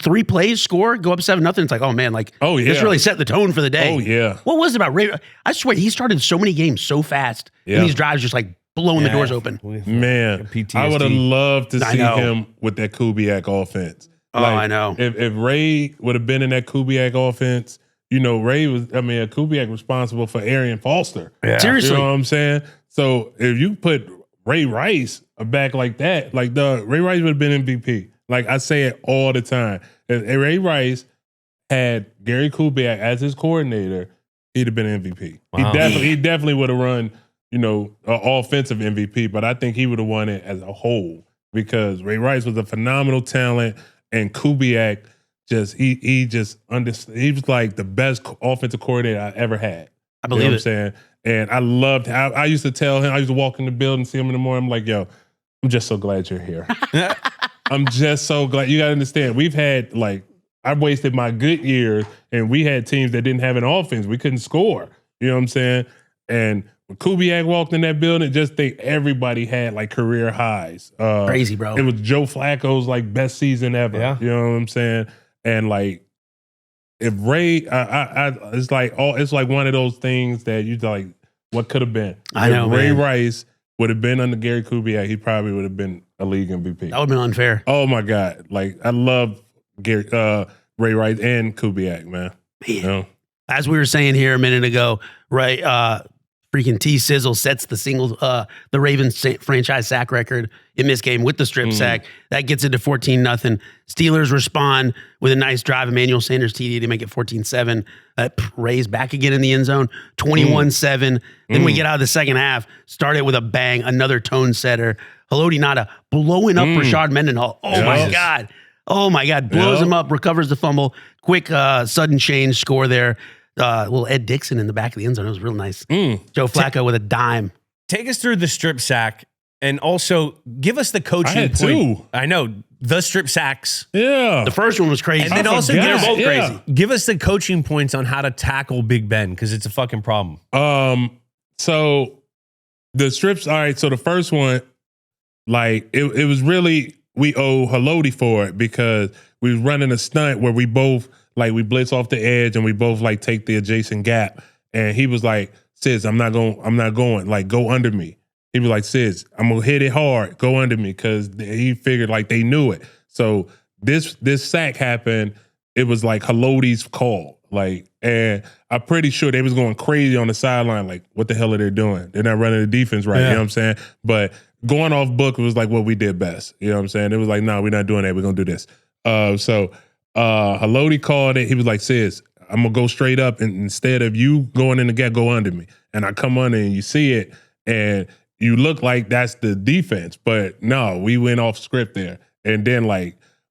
3 plays, score, go up 7-0. It's like, oh man, like this really set the tone for the day. Oh, yeah. What was it about Ray? I swear he started so many games so fast. Yeah. And these drives just like blowing the doors open. Man, PTSD. I would have loved to I see know. him with that Kubiak offense. Oh, I know. If Ray would have been in that Kubiak offense, you know, Kubiak responsible for Arian Foster. Yeah. Seriously. You know what I'm saying? So if you put Ray Rice back like that, like Ray Rice would have been MVP. Like I say it all the time. If Ray Rice had Gary Kubiak as his coordinator, he'd have been MVP. Wow. He definitely would have run, you know, an offensive MVP, but I think he would have won it as a whole because Ray Rice was a phenomenal talent and Kubiak he was like the best offensive coordinator I ever had. I believe you know it. what I'm saying? And I loved how I used to tell him, I used to walk in the building, see him in the morning. I'm like, yo, I'm just so glad you're here. I'm just so glad. You got to understand, we've had I wasted my good years and we had teams that didn't have an offense. We couldn't score. You know what I'm saying? And when Kubiak walked in that building, just think everybody had like career highs. Crazy, bro. It was Joe Flacco's like best season ever. Yeah. You know what I'm saying? And like, if Ray, it's like one of those things that you like, what could have been? I know, If Ray man. Rice would have been under Gary Kubiak, he probably would have been a league MVP. That would have been unfair. Oh my God. Like I love Ray Rice and Kubiak, man. You know? As we were saying here a minute ago, right? Freaking T Sizzle sets the Ravens franchise sack record in this game with the strip sack. That gets it to 14-0. Steelers respond with a nice drive. Emmanuel Sanders TD to make it 14-7. Ray's back again in the end zone, 21-7. Then we get out of the second half, start it with a bang, another tone setter. Haloti Ngata blowing up Rashard Mendenhall. Oh my God. Blows him up, recovers the fumble. Quick sudden change score there. Little Ed Dixon in the back of the end zone. It was real nice. Joe Flacco with a dime. Take us through the strip sack and also give us the coaching I had point. 2. I know the strip sacks. Yeah. The first one was crazy. And then also forgot. give us, both Yeah. crazy. give us the coaching points on how to tackle Big Ben because it's a fucking problem. So the strips, all right, so the first one, like it was really, we owe Haloti for it because we was running a stunt where we both we blitz off the edge and we both take the adjacent gap. And he was like, Sis, I'm not going, like go under me. He was like, Sis, I'm gonna hit it hard, go under me, because he figured they knew it. So this sack happened, it was like Haloti's call. And I'm pretty sure they was going crazy on the sideline, what the hell are they doing? They're not running the defense right, you know what I'm saying? But going off book was what we did best. You know what I'm saying? It was no, we're not doing that, we're gonna do this. So Haloti called it. He was like, Sis, I'm gonna go straight up, and instead of you going in the gap, go under me. And I come under and you see it, and you look like that's the defense. But no, we went off script there. And then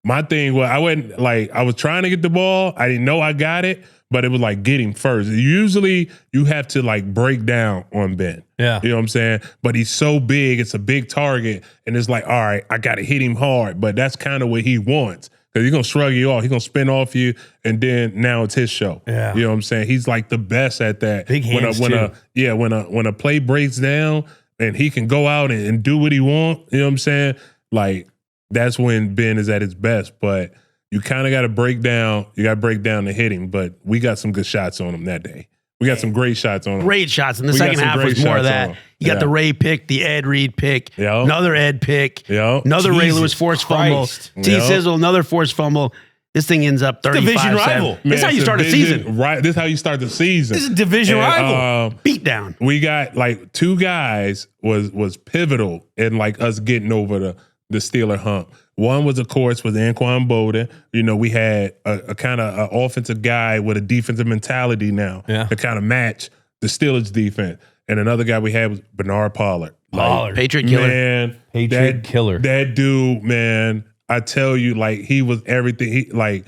my thing was I was trying to get the ball. I didn't know I got it, but it was like get him first. Usually you have to like break down on Ben. Yeah. You know what I'm saying? But he's so big, it's a big target, and it's like, all right, I got to hit him hard, but that's kind of what he wants. Because he's going to shrug you off. He's going to spin off you, and then now it's his show. Yeah. You know what I'm saying? He's like the best at that. Big hands, when a play breaks down and he can go out and do what he wants, you know what I'm saying? Like, that's when Ben is at his best. But you kind of got to break down. You got to break down to hit him. But we got some good shots on him that day. We got some great shots on him. Great shots. And the We got second some half great was more of shots on that. him. You got Yeah. the Ray pick, the Ed Reed pick, Yep. another Ed pick, Yep. another Ray Jesus Lewis forced Christ. fumble, T Yep. Sizzle, another forced fumble. This thing ends up 35-7. division rival. This is how you it's start a division- season. Right. This is how you start the season. This is a division rival. Beatdown. We got like two guys was pivotal in like us getting over the Steeler hump. One was, of course, was Anquan Bolden. You know, we had a kind of offensive guy with a defensive mentality now to kind of match the Steelers defense. And another guy we had was Bernard Pollard. Pollard. Patriot killer. Man, Patriot killer. That dude, man, I tell you, like, he was everything. He, like,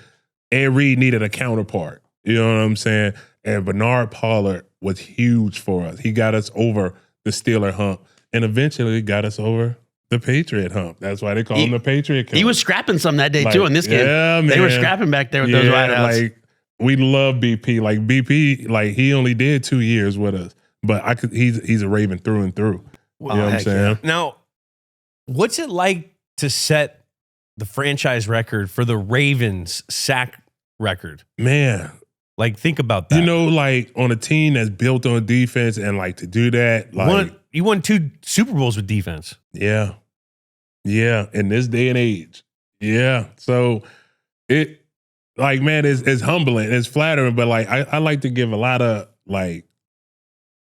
Ed Reed needed a counterpart. You know what I'm saying? And Bernard Pollard was huge for us. He got us over the Steeler hump and eventually got us over the Patriot hump. That's why they call him the Patriot killer. He was scrapping some that day, Like, too, in this game. yeah, They were man. scrapping back there with those wideouts. like, we love BP. Like, BP, like, he only did 2 years with us. But he's a Raven through and through. You know what I'm heck saying? Now, what's it like to set the franchise record for the Ravens sack record? Man, Like, think about that. you know, like, on a team that's built on defense and, like, to do that, like, you won 2 Super Bowls with defense. yeah. Yeah, in this day and age. Yeah. So, it, like, man, it's humbling. It's flattering, but, like, I like to give a lot of, like,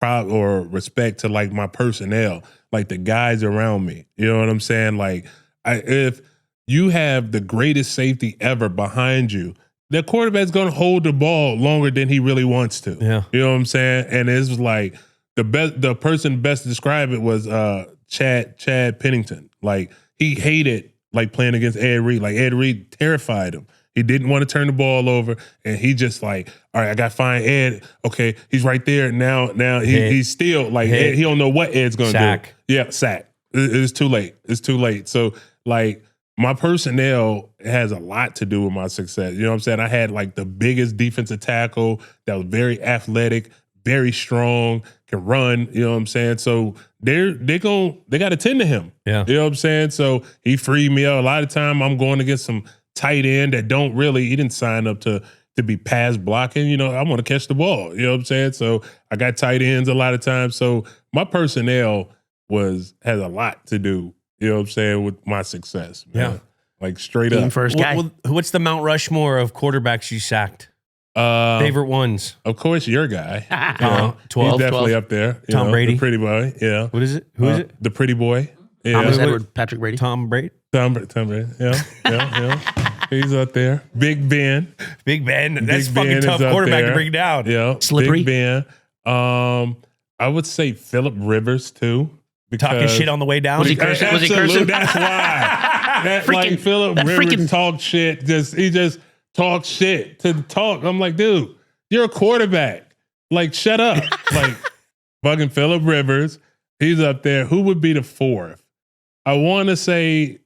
pride or respect to, like, my personnel, like, the guys around me. You know what I'm saying? Like, if you have the greatest safety ever behind you, the quarterback's going to hold the ball longer than he really wants to. Yeah. You know what I'm saying? And it's like the person best to describe it was Chad Pennington. Like, he hated like playing against Ed Reed. Like, Ed Reed terrified him. He didn't want to turn the ball over, and he just like, all right, I got to find Ed. Okay, he's right there now. He's still like, Ed, he don't know what Ed's going to do. Sack. Yeah, sack. It's too late. It's too late. So, like, my personnel has a lot to do with my success. You know what I'm saying? I had like the biggest defensive tackle that was very athletic, very strong, can run. You know what I'm saying? So they got to tend to him. Yeah. You know what I'm saying? So he freed me up. A lot of time I'm going against some tight end that he didn't sign up to be pass blocking. You know, I want to catch the ball. You know what I'm saying? So I got tight ends a lot of times. So my personnel has a lot to do, you know what I'm saying, with my success. Man. Yeah. Like, straight Team up. first guy. What's the Mount Rushmore of quarterbacks you sacked? Favorite ones? Of course, your guy. You Uh, know, 12, he's definitely 12. up there. You Tom know, Brady. The pretty boy. Yeah. What is it? Who is it? The pretty boy. Yeah. Thomas what- Edward, Patrick Brady. Tom Brady? Tom Brady. Yeah. He's up there. Big Ben. Big Ben. That's Big fucking Ben tough is up quarterback to there. bring down. Yeah. Slippery. Big Ben. I would say Phillip Rivers too. Talking because- shit on the way down. Was he cursing? Was he cursing? Absolutely, that's why. That, like, Freaking- Phillip that Rivers freaking- talk shit. He just talks shit to talk. I'm like, dude, you're a quarterback. Like, shut up. Like, fucking Phillip Rivers. He's up there. Who would be the fourth? I want to say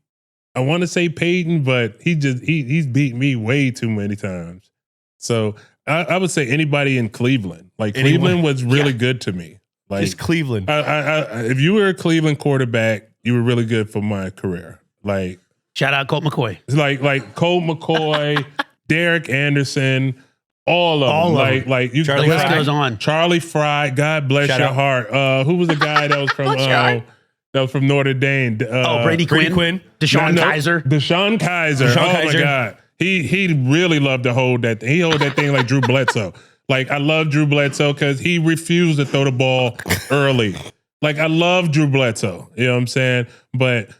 Peyton, but he's beat me way too many times. So I would say anybody in Cleveland. Like, Anyone. Cleveland was really good to me. Like, Just Cleveland. if you were a Cleveland quarterback, you were really good for my career. Like, Shout out Colt McCoy. it's like Colt McCoy, Derek Anderson, all of All them. of them. Like you. Charlie The list Fry. goes on. Charlie Fry. God bless Shout your out. heart. Who was the guy that was from Bless your heart. Notre Dame? Brady Quinn. Deshaun Kaiser. Deshaun Kaiser. Deshaun Oh Kaiser. my God. He really loved to hold that thing. He held that thing like Drew Bledsoe. Like, I love Drew Bledsoe because he refused to throw the ball early. Like, I love Drew Bledsoe. You know what I'm saying? But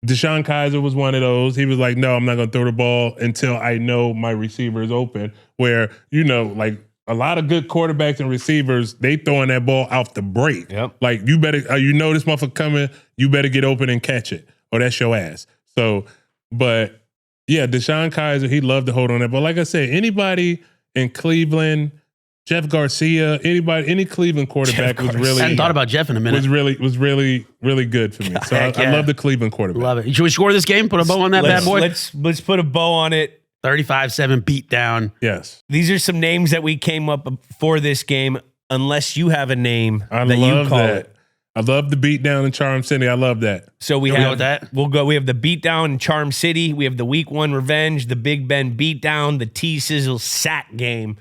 Deshaun Kaiser was one of those. He was like, no, I'm not going to throw the ball until I know my receiver is open. Where, you know, like, a lot of good quarterbacks and receivers, they throwing that ball out the break. Yep. Like, you better, you know this motherfucker coming, you better get open and catch it, or that's your ass. So, but yeah, Deshaun Kaiser, he loved to hold on that. But like I said, anybody in Cleveland Jeff Garcia, any Cleveland quarterback was really. I hadn't thought about Jeff in a minute. Was really good for me. So I love the Cleveland quarterback. Love it. Should we score this game? Put a bow on that bad boy. Let's put a bow on it. 35-7 beatdown. Yes. These are some names that we came up for this game. Unless you have a name that you call it. I love the beatdown in Charm City. I love that. So we Can we have go with that? We'll go. We have the beatdown in Charm City. We have the Week 1 revenge, the Big Ben beatdown, the T Sizzle sack game.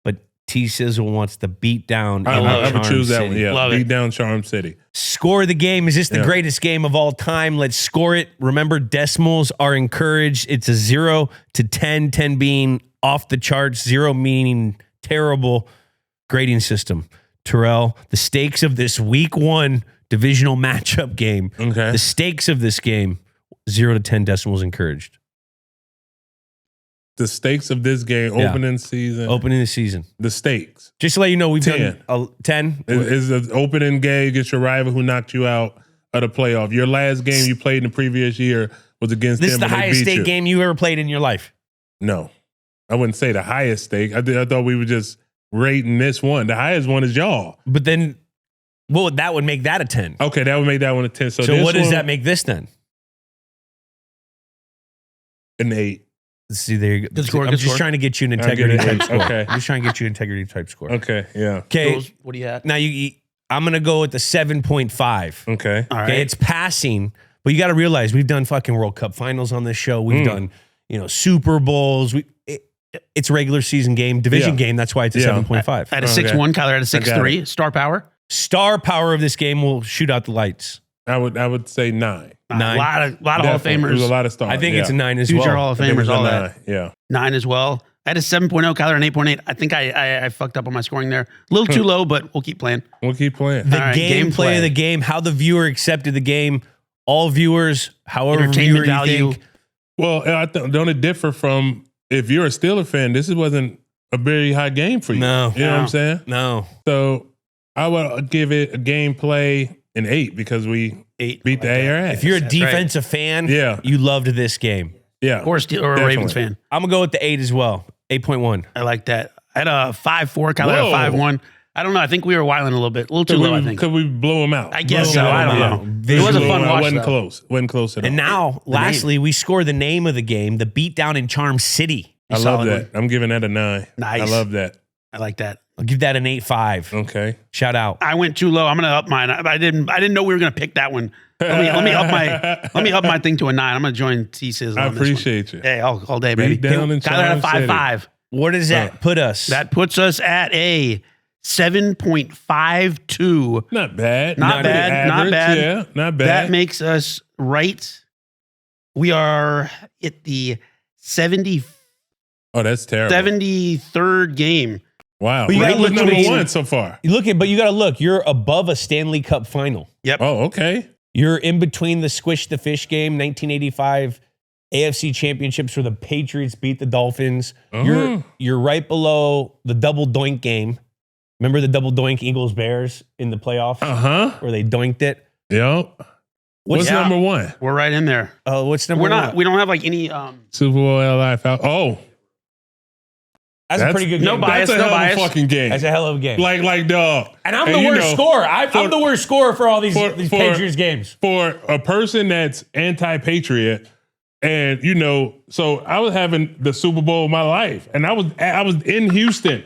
But T Sizzle wants the beatdown. I would choose that one. Yeah, Love it. beatdown Charm City. Score the game. Is this the greatest game of all time? Let's score it. Remember, decimals are encouraged. It's a 0 to 10, 10 being off the charts, 0 meaning terrible grading system. Terrell, the stakes of this Week 1 divisional matchup game. Okay. The stakes of this game, 0 to 10 decimals encouraged. The stakes of this game, opening season. Opening the season. The stakes. Just to let you know, we've 10. done 10. Is the opening game against your rival who knocked you out of the playoff. Your last game you played in the previous year was against This them. is the and they highest beat stake you. game you ever played in your life. No. I wouldn't say the highest stake. I thought we were just rating this one. The highest one is y'all. But then, well, that would make that a 10. Okay, that would make that one a 10. So So this what does one, that make this then? an 8. See, there you go. Good score, I'm good just score. trying to get you an integrity give it an type 8. score. Okay. I'm just trying to get you an integrity type score. Okay, yeah. Okay. What do you have? Now I'm going to go with the 7.5. Okay. All right. Okay, it's passing, but you got to realize we've done fucking World Cup finals on this show. We've done, Super Bowls. It's a regular season game, division game. That's why it's a 7.5. I had a 6-1. Kyler had a 6-3. Star power. Star power of this game will shoot out the lights. I would say 9. 9. A lot of Hall of Definitely. There's Famers. a lot of stars. I think it's a 9 as Future well. Hall of I think Famers, it's a all 9. that. Yeah. 9 as well. I had a 7.0, Kyler an 8.8. I think I fucked up on my scoring there. A little too low, but we'll keep playing. We'll keep playing. The All right, gameplay gameplay. of the game, how the viewer accepted the game, all viewers, however Entertainment viewer you value. think. Well, don't it differ from if you're a Steelers fan, this wasn't a very high game for you. No. You know what I'm saying? No. So I would give it a gameplay an 8 because we 8. beat the ARS. If you're a That's right. defensive fan, Yeah. you loved this game. yeah. Or a Ravens fan. I'm going to go with the 8 as well. 8.1. I like that. I had a 5.4, Kyler Whoa. had a 5.1. I don't know. I think we were whiling a little bit. A little too low, I think. Could we blow them out? I guess Blow so. 'em I out. don't Yeah. know. It was a Blew fun 'em out. watch, Wasn't though. close. Wasn't close at all. And now, lastly, we score the name of the game, the beatdown in Charm City. I love solid that. I'm giving that a 9. Nice. I love that. I like that. I'll give that an 8.5. Okay. Shout out. I went too low. I'm gonna up mine. I didn't know we were gonna pick that one. Let me up my thing to a 9. I'm gonna join T Sizzle. I on this one. appreciate you. Hey, all day, baby. Beatdown in Kyler had a Charm City. 5.5. Where does that put us? That puts us at a 7.52. Not bad. Not bad. Not Average. bad. Yeah, not bad. That makes us right. We are at the 73rd Oh, that's terrible. game. Wow. But you gotta That was look number between- 1 so far. But you got to look. You're above a Stanley Cup final. Oh, okay. You're in between the Squish the Fish game, 1985 AFC Championships, where the Patriots beat the Dolphins. You're right below the double doink game. Remember the double doink Eagles Bears in the playoffs where they doinked it? Yep. What's Yeah. number 1? We're right in there. Oh, what's number We're one? not. We don't have like any. Super Bowl LI. Oh, That's a pretty good game. no bias. That's a No hell of bias. a fucking game. That's a hell of a game. Like dog. And I'm And the you worst know, scorer. I'm the worst scorer for all these for- Patriots games. For a person that's anti-patriot, and so I was having the Super Bowl of my life, and I was in Houston,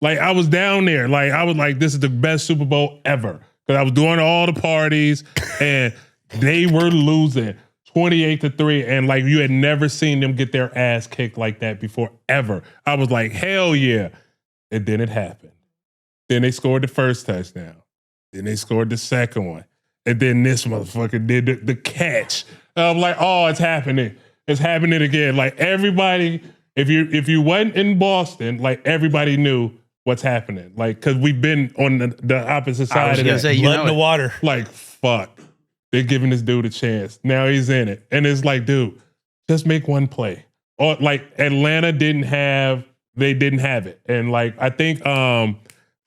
like I was down there, like I was like, this is the best Super Bowl ever, because I was doing all the parties, and they were losing 28-3, and like you had never seen them get their ass kicked like that before ever. I was like, hell yeah, and then it happened. Then they scored the first touchdown. Then they scored the second one. And then this motherfucker did the catch. I'm like, oh, it's happening. It's happening again. Like everybody, if you wasn't in Boston, like everybody knew what's happening. Like, cause we've been on the opposite I side was of gonna that. say, you Blood know in the it. water. Like, fuck. They're giving this dude a chance. Now he's in it. And it's like, dude, just make one play. Or like Atlanta didn't have it. And like, I think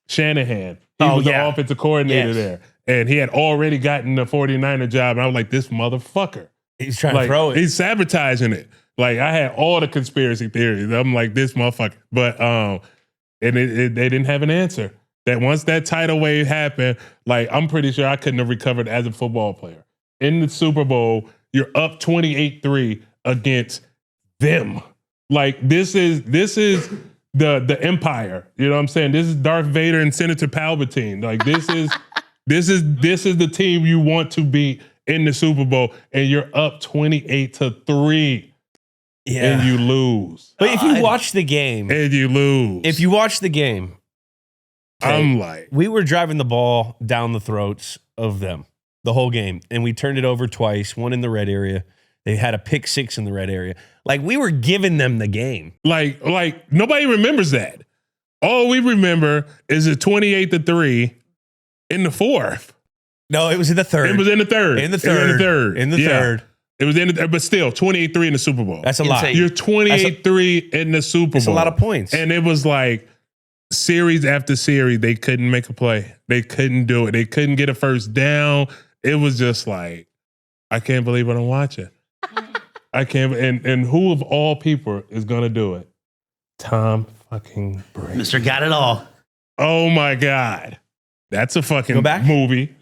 Shanahan, he was the offensive coordinator there. And he had already gotten the 49er job. And I was like, this motherfucker. He's trying Like, to throw it. he's sabotaging it. Like, I had all the conspiracy theories. I'm like, this motherfucker. But And they didn't have an answer. That once that tidal wave happened, like I'm pretty sure I couldn't have recovered as a football player. In the Super Bowl, you're up 28-3 against them. Like this is the empire. You know what I'm saying? This is Darth Vader and Senator Palpatine. Like this is the team you want to beat in the Super Bowl, and you're up 28-3. Yeah. And you lose. But if you watch the game, And you lose. if you watch the game, I'm like, we were driving the ball down the throats of them the whole game, and we turned it over twice, one in the red area. They had a pick six in the red area. Like, we were giving them the game. like nobody remembers that. All we remember is a 28-3 in the fourth. No, it was in the third. It was in the third. In the third. In the third. It was in the but still 28-3 in the Super Bowl. That's a lot. Insane. You're 28-3 in the Super Bowl. It's a lot of points. And it was like series after series, they couldn't make a play. They couldn't do it. They couldn't get a first down. It was just like, I can't believe what I'm watching. I can't. And who of all people is going to do it? Tom fucking Brady. Mr. Got It All. Oh my God. That's a fucking Go back? movie.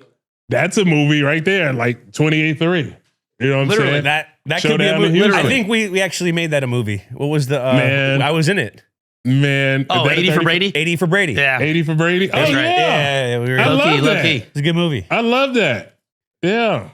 That's a movie right there, like 28-3. You know what I'm Literally, saying? that could Showdown be a in movie. Houston. I think we actually made that a movie. What was the Man. I was in it. Man. Oh, is that 80 for 30 Brady? 80 for Brady. Yeah. 80 for Brady? Oh, That's right. yeah. We were I Low love key, low that. key. It's a good movie. I love that. Yeah.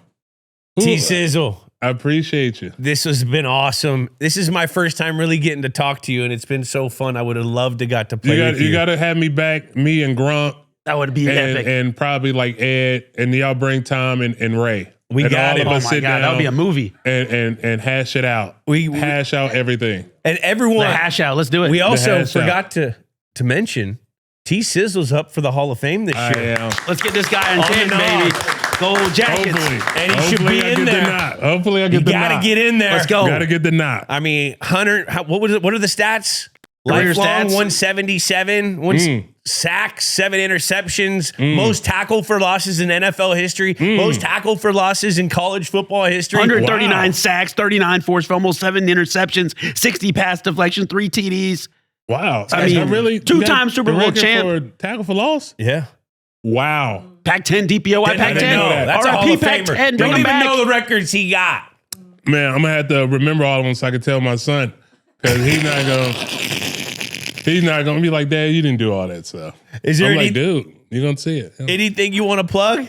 T Ooh, Sizzle. I appreciate you. This has been awesome. This is my first time really getting to talk to you, and it's been so fun. I would have loved to got to play with you. You got to have me back, me and Gronk, That would be epic. and probably like Ed, and y'all bring Tom and Ray. We And got all it. of Oh us my sit God, that would be a down movie. and hash it out. We- hash out everything. And The everyone, hash out. Let's do it. we also hash out. forgot to mention T Sizzle's up for the Hall of Fame this I year. am. Let's get this guy in On shape, and baby. off. Gold jackets. Hopefully. And he should Hopefully be I in get there. The knot. Hopefully I get You the got to knot. get in there. Let's go. Got to get the knot. I mean, 100. What are the stats? Career Lifelong, stats? 177, sacks, 7 interceptions, most tackle for losses in NFL history, most tackle for losses in college football history. 139 Wow. sacks, 39 forced fumbles, 7 interceptions, 60 pass deflection, 3 TDs. Wow. I mean, really two-time Super Bowl record champ. for tackle for loss? Yeah. Wow. Pac-10, DPOI, I Pac-10. didn't know that. That's a Hall RIP of Famer. Pac-10. Don't Bring him even back. know the records he got. Man, I'm gonna have to remember all of them so I can tell my son. Because he's not gonna be like, Dad, you didn't do all that stuff. Is there I'm any, like, dude, you're gonna see it. anything you want to plug?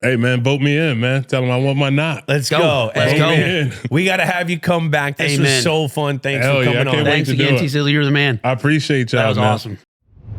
Hey man, vote me in, man. Tell them I want my knot. Let's Go. go. Let's Hey, go. man, we got to have you come back. This was Amen. so fun. Thanks Hell for yeah, I coming can't on. wait. Thanks to do again, it. T-Sizzle. You're the man. I appreciate y'all. That was man. awesome.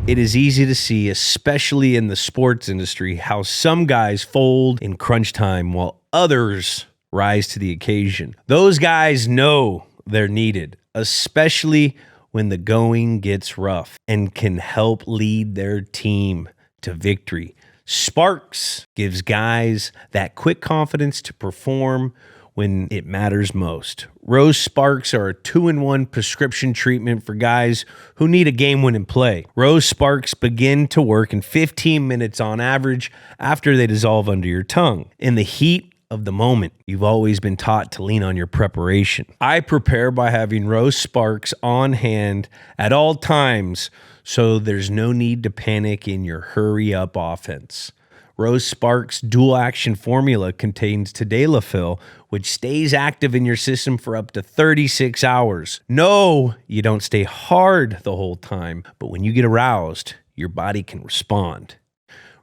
It is easy to see, especially in the sports industry, how some guys fold in crunch time while others rise to the occasion. Those guys know they're needed, especially when the going gets rough, and can help lead their team to victory. Sparks gives guys that quick confidence to perform when it matters most. Rose Sparks are a 2-in-1 prescription treatment for guys who need a game-winning play. Rose Sparks begin to work in 15 minutes on average after they dissolve under your tongue. In the heat of the moment, you've always been taught to lean on your preparation. I prepare by having Rose Sparks on hand at all times, so there's no need to panic in your hurry-up offense. Rose Sparks dual action formula contains tadalafil, which stays active in your system for up to 36 hours. No, you don't stay hard the whole time, but when you get aroused, your body can respond.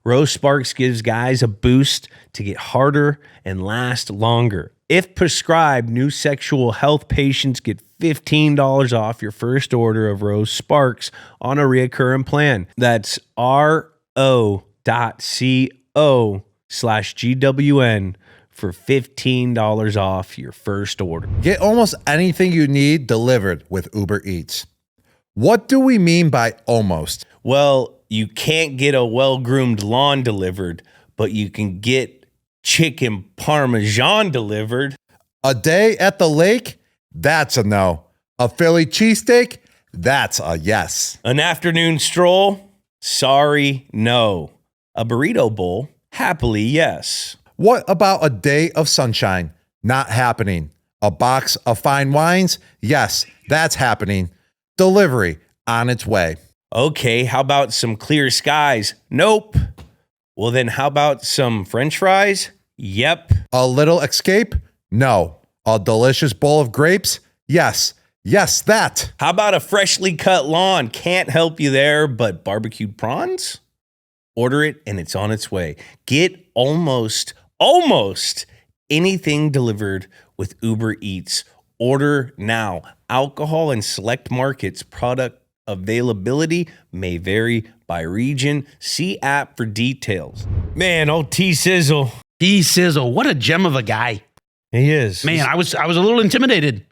Rose Sparks gives guys a boost to get harder and last longer. If prescribed, new sexual health patients get $15 off your first order of Rose Sparks on a reoccurring plan. That's ro.co/GWN for $15 off your first order. Get almost anything you need delivered with Uber Eats. What do we mean by almost? Well, you can't get a well-groomed lawn delivered, but you can get chicken parmesan delivered. A day at the lake? That's a no. A Philly cheesesteak? That's a yes. An afternoon stroll? Sorry, no. A burrito bowl? Happily, yes. What about a day of sunshine? Not happening. A box of fine wines? Yes, that's happening. Delivery on its way. Okay, how about some clear skies? Nope. Well, then how about some French fries? Yep. A little escape? No. A delicious bowl of grapes? Yes. Yes, that. How about a freshly cut lawn? Can't help you there, but barbecued prawns? Order it and it's on its way. Get almost anything delivered with Uber Eats. Order now. Alcohol in select markets. Product availability may vary by region. See app for details. Man, old T-Sizzle. T-Sizzle, what a gem of a guy. He is. Man, I was a little intimidated,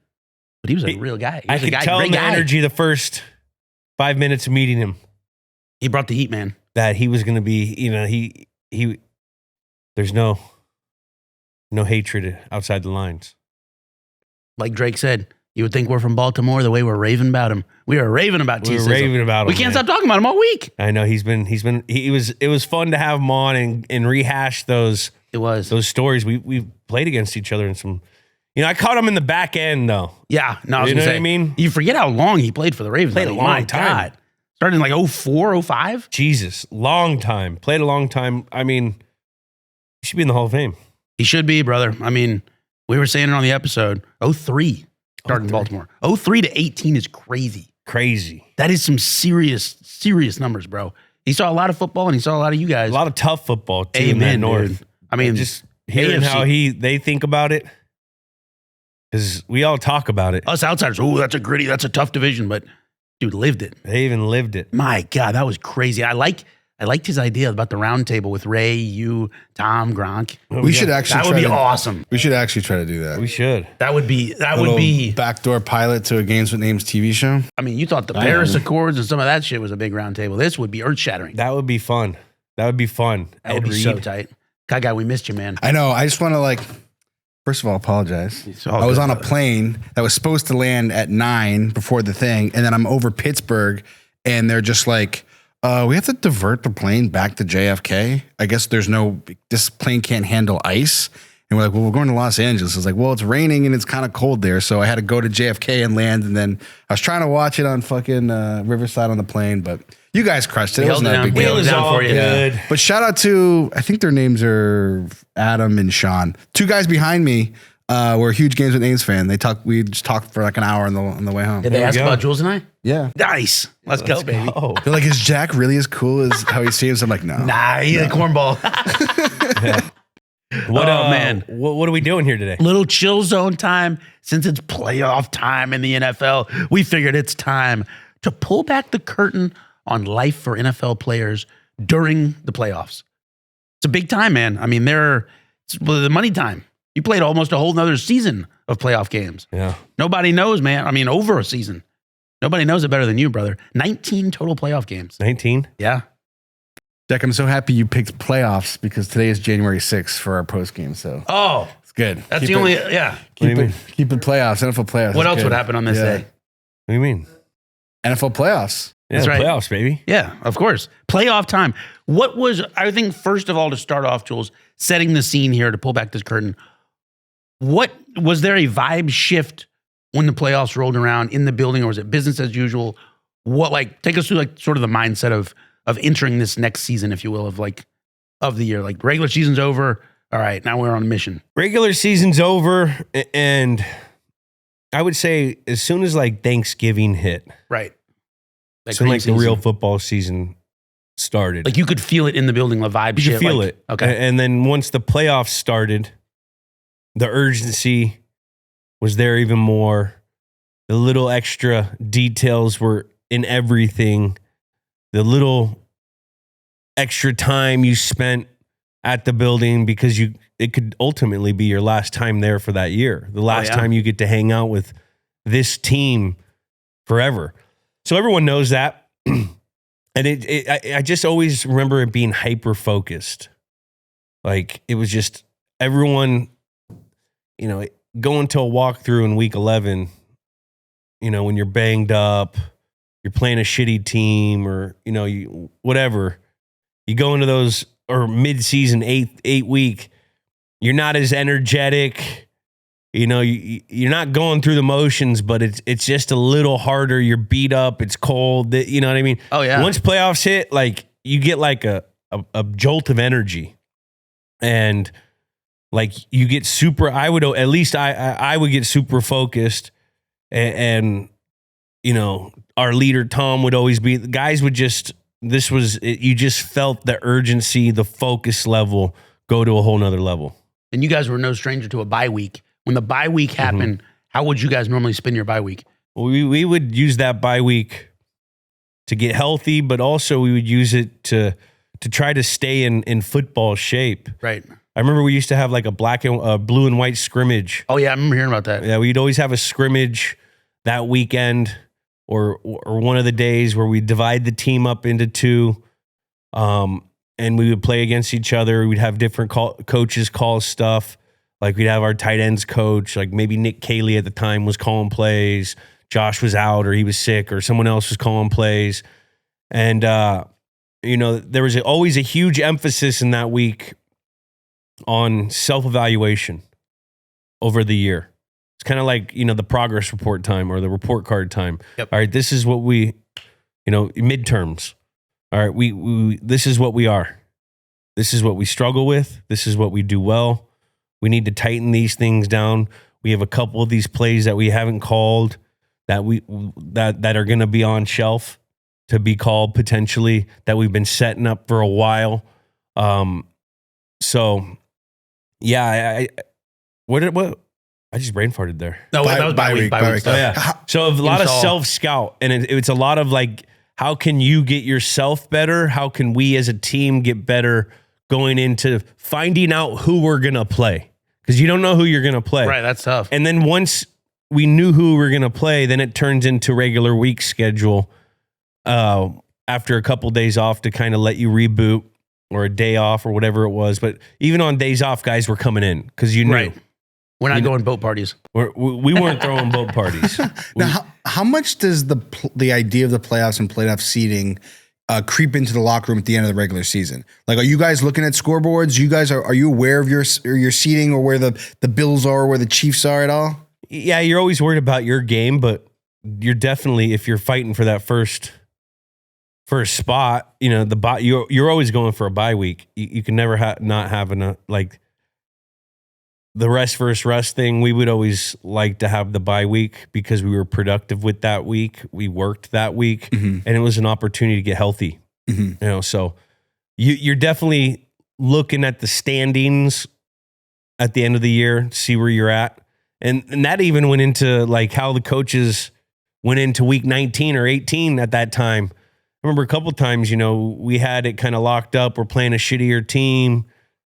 but he was a real guy. He I was a could guy, tell great in the guy. energy the first 5 minutes of meeting him He brought the heat, man. that he was going to be, he there's no hatred outside the lines. Like Drake said, you would think we're from Baltimore the way we're raving about him. We are raving about We were T-Sizzle. raving about him. We can't man. stop talking about him all week. I know it was fun to have him on and rehash those It was. stories. We played against each other in some, I caught him in the back end though. Yeah. No, I was You going know to what say. I mean? You forget how long he played for the Ravens. Played a I mean, long my time. God. Started in like 04, 05. Jesus, long time. Played a long time. I mean, he should be in the Hall of Fame. He should be, brother. I mean, we were saying it on the episode. 03 started in Baltimore. 03 to 18 is crazy. Crazy. That is some serious numbers, bro. He saw a lot of football and he saw a lot of you guys. A lot of tough football too in that Amen, North. dude. I mean, Just hearing AFC. how they think about it, because we all talk about it. Us outsiders, oh, that's a tough division, but dude lived it. They even lived it. My God, that was crazy. I liked his idea about the round table with Ray, you, Tom, Gronk. We should actually That would try be to, awesome. We should actually try to do that. We should. That would be Little backdoor pilot to a Games with Names TV show. I mean, you thought the Paris Accords and some of that shit was a big round table. This would be earth shattering. That would be fun. That would be fun. That would Ed be so Reed. tight. Guy, we missed you, man. I know. I just want to first of all, apologize. It's all I was good, on a brother. plane that was supposed to land at 9 before the thing, and then I'm over Pittsburgh, and they're just like, we have to divert the plane back to JFK. I guess this plane can't handle ice. And we're like, well, we're going to Los Angeles. It's like, well, it's raining and it's kind of cold there. So I had to go to JFK and land. And then I was trying to watch it on fucking Riverside on the plane, but you guys crushed it. It We wasn't held that it big down. deal. It was down all for you. good. But shout out to, I think their names are Adam and Sean. Two guys behind me were huge Games with Names fan. We just talked for like an hour on the way home. Did they There we ask go. about Jules and I? Yeah. Nice. Let's go, baby. Oh, They're like, is Jack really as cool as how he seems? I'm like, no. Nah, he's a cornball. what? man. What are we doing here today? Little chill zone time. Since it's playoff time in the NFL, we figured it's time to pull back the curtain on life for NFL players during the playoffs. It's a big time, man. I mean, it's the money time. You played almost a whole nother season of playoff games. Yeah. Nobody knows, man. I mean, over a season. Nobody knows it better than you, brother. 19 total playoff games. 19. Yeah. Jack, I'm so happy you picked playoffs because today is January 6th for our post game. So Oh, it's good. that's Keep the it- only, yeah. Keep What do you it, keep it playoffs, NFL playoffs. What It's else good. would happen on this Yeah. day? What do you mean? NFL playoffs. Yeah, That's right. playoffs, baby. Yeah, of course. Playoff time. What was, I think, first of all, to start off, Jules, setting the scene here to pull back this curtain, what was there a vibe shift when the playoffs rolled around in the building, or was it business as usual? What, take us through sort of the mindset of entering this next season, if you will, of the year. Like, regular season's over. All right, now we're on a mission. Regular season's over, and I would say as soon as Thanksgiving hit, Right. so green the real season. football season started. Like, you could feel it in the building, the vibe You shift. could feel like- it. Okay. And then once the playoffs started, the urgency was there even more. The little extra details were in everything. The little extra time you spent at the building because it could ultimately be your last time there for that year. The last yeah. time you get to hang out with this team forever. So everyone knows that. And I just always remember it being hyper focused. Like it was just everyone, going to a walkthrough in week 11, when you're banged up, you're playing a shitty team or, whatever, you go into those or mid-season eight week, you're not as energetic. you know, you're not going through the motions, but it's just a little harder. You're beat up. It's cold. You know what I mean? Oh, yeah. Once playoffs hit, like you get like a jolt of energy, and like you get super. I would get super focused, and you know, our leader Tom would always be. The guys would just. You just felt the urgency, the focus level go to a whole nother level. And you guys were no stranger to a bye week. When the bye week happened, how would you guys normally spend your bye week? Well, we would use that bye week to get healthy, but also we would use it to try to stay in football shape. Right. I remember we used to have like a blue and white scrimmage. Oh yeah, I remember hearing about that. Yeah, we'd always have a scrimmage that weekend or one of the days where we divide the team up into two, and we would play against each other. We'd have different coaches call stuff. Like we'd have our tight ends coach, like maybe Nick Cayley at the time was calling plays. Josh was out or he was sick or someone else was calling plays. And, you know, there was always a huge emphasis in that week on self-evaluation over the year. It's kind of like, you know, the progress report time or the report card time. Yep. All right, this is what we, you know, midterms. All right, we this is what we are. This is what we struggle with. This is what we do well. We need to tighten these things down. We have a couple of these plays that we haven't called that are going to be on shelf to be called potentially that we've been setting up for a while. So yeah, I just brain farted there. No, that was bye week. Bye week. Stuff. Oh, yeah. So a lot of self-scout, and it's a lot of like, how can you get yourself better? How can we as a team get better going into finding out who we're going to play? Because you don't know who you're going to play. Right, that's tough. And then once we knew who we were going to play, then it turns into regular week schedule after a couple days off to kind of let you reboot or a day off or whatever it was. But even on days off, guys were coming in because you knew. Right. We're not going boat parties. We weren't throwing boat parties. Now, how much does the idea of the playoffs and playoff seeding creep into the locker room at the end of the regular season? Like, are you guys looking at scoreboards? You guys are you aware of your seeding or where the Bills are, where the Chiefs are at all? Yeah, you're always worried about your game, but you're definitely, if you're fighting for that first spot, you know, you're always going for a bye week. You can never not have enough, like the rest versus rest thing. We would always like to have the bye week because we were productive with that week. We worked that week, and it was an opportunity to get healthy. You know, so you're definitely looking at the standings at the end of the year, see where you're at. And that even went into like how the coaches went into week 19 or 18 at that time. I remember a couple of times, you know, we had it kind of locked up. We're playing a shittier team.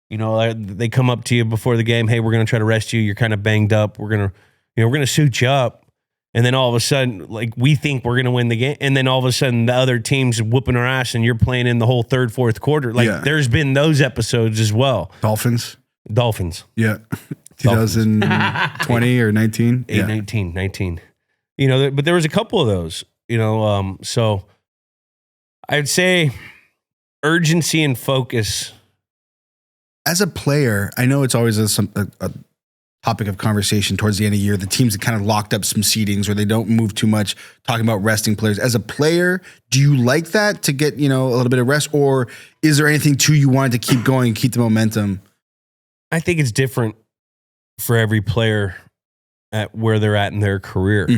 You know, they come up to you before the game. Hey, we're going to try to rest you. You're kind of banged up. We're going to suit you up. And then all of a sudden, like, we think we're going to win the game. And then all of a sudden the other team's whooping our ass and you're playing in the whole third, fourth quarter. Like there's been those episodes as well. Dolphins. Yeah. 2020 or 19? 19. You know, but there was a couple of those, you know, so I'd say urgency and focus. As a player, I know it's always a topic of conversation towards the end of the year. The teams that kind of locked up some seedings where they don't move too much, talking about resting players. As a player, do you like that to get, you know, a little bit of rest, or is there anything too you wanted to keep going, keep the momentum? I think it's different for every player at where they're at in their career.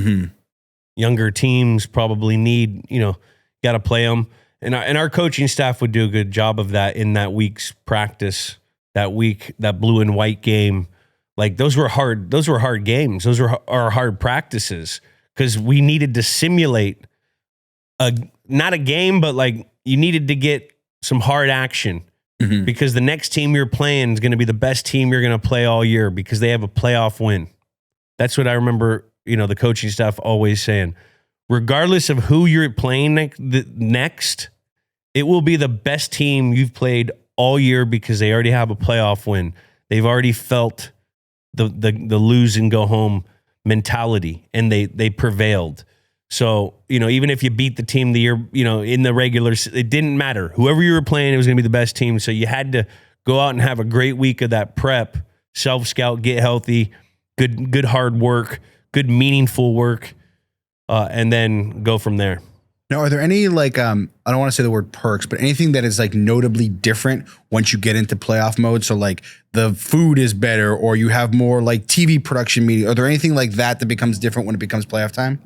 Younger teams probably need, you know, got to play them. And our coaching staff would do a good job of that in that week's practice, that week, that blue and white game. Like those were hard games. Those were our hard practices because we needed to simulate not a game, but like you needed to get some hard action because the next team you're playing is going to be the best team you're going to play all year because they have a playoff win. That's what I remember, you know, the coaching staff always saying. Regardless of who you're playing next, it will be the best team you've played all year because they already have a playoff win. They've already felt the lose and go home mentality, and they prevailed. So, you know, even if you beat the team the year, you know, in the regular, it didn't matter. Whoever you were playing, it was going to be the best team. So you had to go out and have a great week of that prep, self-scout, get healthy, good hard work, good meaningful work, and then go from there. Now, are there any like I don't want to say the word perks, but anything that is like notably different once you get into playoff mode? So like the food is better, or you have more like TV production media. Are there anything like that that becomes different when it becomes playoff time?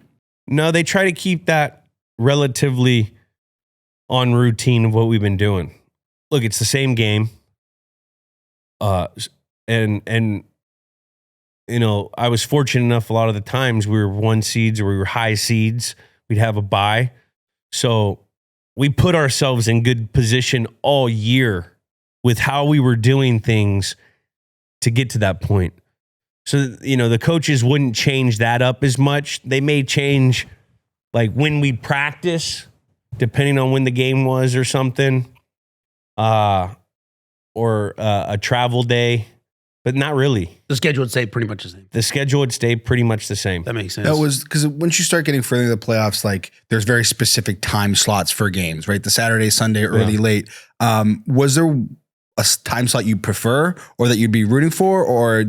No, they try to keep that relatively on routine of what we've been doing. Look, it's the same game. And you know, I was fortunate enough a lot of the times we were 1 seeds or we were high seeds. We'd have a bye. So we put ourselves in good position all year with how we were doing things to get to that point. So, you know, the coaches wouldn't change that up as much. They may change like when we practice, depending on when the game was or something, or a travel day, but not really. The schedule would stay pretty much the same. The schedule would stay pretty much the same. That makes sense. That was because once you start getting further into the playoffs, like there's very specific time slots for games, right? The Saturday, Sunday, early, late. Was there a time slot you prefer or that you'd be rooting for, or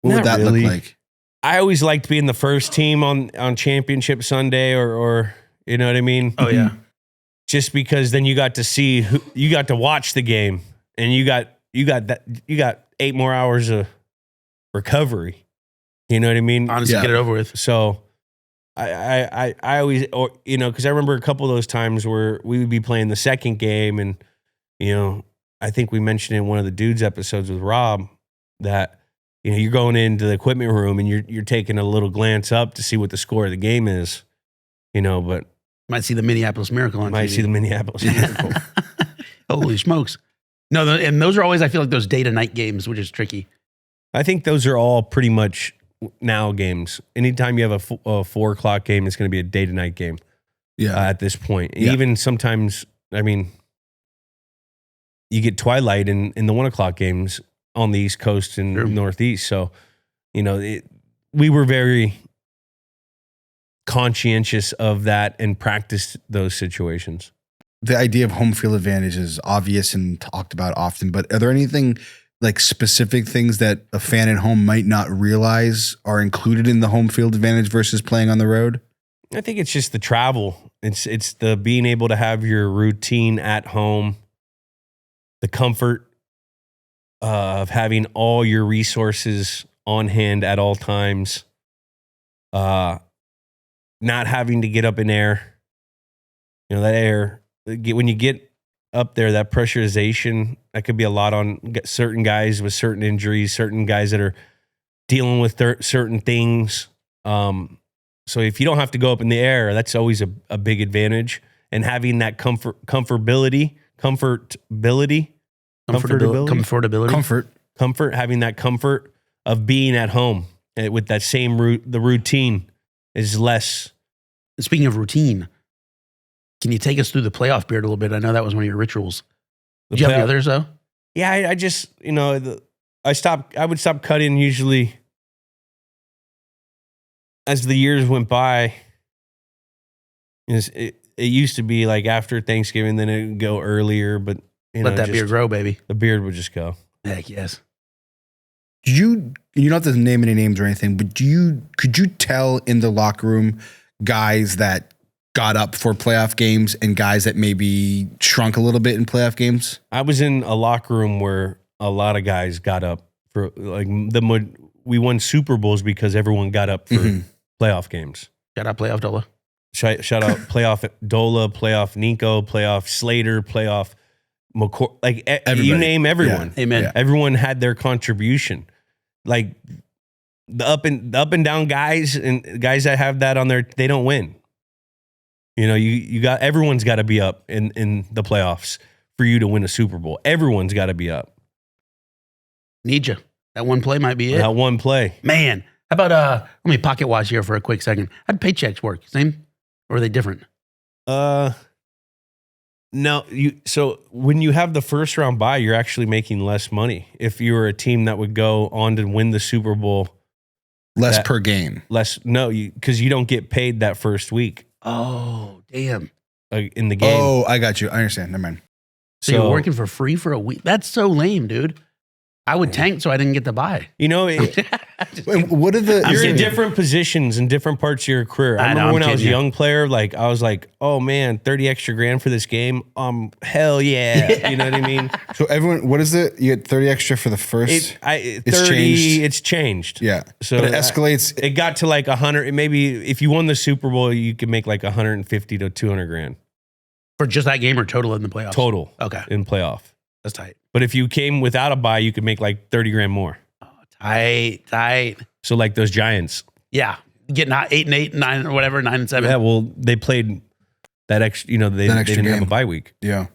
what Not would that really. look like? I always liked being the first team on Championship Sunday or you know what I mean? Oh, yeah. Just because then you got to see you got to watch the game and you got 8 more hours of recovery. You know what I mean? Honestly, Yeah. get it over with. So I always, or, you know, because I remember a couple of those times where we would be playing the second game, and, you know, I think we mentioned in one of the Dudes episodes with Rob that, you know, you're going into the equipment room and you're taking a little glance up to see what the score of the game is, you know, but Might see the Minneapolis Miracle on might TV. see the Minneapolis Miracle. Holy smokes. No, and those are always, I feel like, those day to night games, which is tricky. I think those are all pretty much now games. Anytime you have a 4 o'clock game, it's going to be a day to night game. Yeah. At this point. Yeah. Even sometimes, I mean, you get twilight in the 1 o'clock games on the East Coast and Sure. Northeast. So, you know, we were very conscientious of that and practiced those situations. The idea of home field advantage is obvious and talked about often, but are there anything like specific things that a fan at home might not realize are included in the home field advantage versus playing on the road? I think it's just the travel. It's the being able to have your routine at home, the comfort of having all your resources on hand at all times, not having to get up in air. You know, that air, when you get up there, that pressurization, that could be a lot on certain guys with certain injuries, certain guys that are dealing with certain things. So if you don't have to go up in the air, that's always a big advantage. And having that comfortability, having that comfort of being at home with that same the routine is less. Speaking of routine, can you take us through the playoff beard a little bit? I know that was one of your rituals. Did you have the others though? Yeah, I just, you know, I would stop cutting usually as the years went by. It used to be like after Thanksgiving, then it would go earlier, but you know, Let that beard grow, baby. The beard would just go. Heck yes. You don't have to name any names or anything, but could you tell in the locker room guys that got up for playoff games and guys that maybe shrunk a little bit in playoff games? I was in a locker room where a lot of guys got up for like we won Super Bowls because everyone got up for playoff games. Shout out playoff Dola. Shout out playoff Dola, playoff Nico, playoff Slater, playoff McCoy. Like you name everyone. Yeah. Amen. Yeah. Everyone had their contribution. Like the up and down guys and guys that have that on their, they don't win. You know, you got, everyone's got to be up in the playoffs for you to win a Super Bowl. Everyone's got to be up. Need you. That one play might be it. That one play. Man, how about let me pocket watch here for a quick second. How'd paychecks work? Same? Or are they different? No, so when you have the first round bye, you're actually making less money. If you were a team that would go on to win the Super Bowl, Less per game. Because you don't get paid that first week Oh, damn. in the game. Oh, I got you. I understand. Never mind. So you're working for free for a week? That's so lame, dude. I would tank so I didn't get to buy. You know, Wait, what are the? you're in different positions in different parts of your career. I remember when I was a young player, like I was like, oh man, 30 extra grand for this game. Hell yeah. You know what I mean? So everyone, what is it? You get 30 extra for the first. It's changed. Yeah. So but it escalates. It got to like 100. Maybe if you won the Super Bowl, you could make like 150 to 200 grand For just that game or total in the playoffs? total. Okay. In playoff. That's tight. But if you came without a bye, you could make like 30 grand more. Oh, tight. So like those Giants. Yeah. Getting 8-8, 9 or whatever, 9-7. Yeah, well, they played that extra, you know, they extra didn't have a game. bye week. Yeah.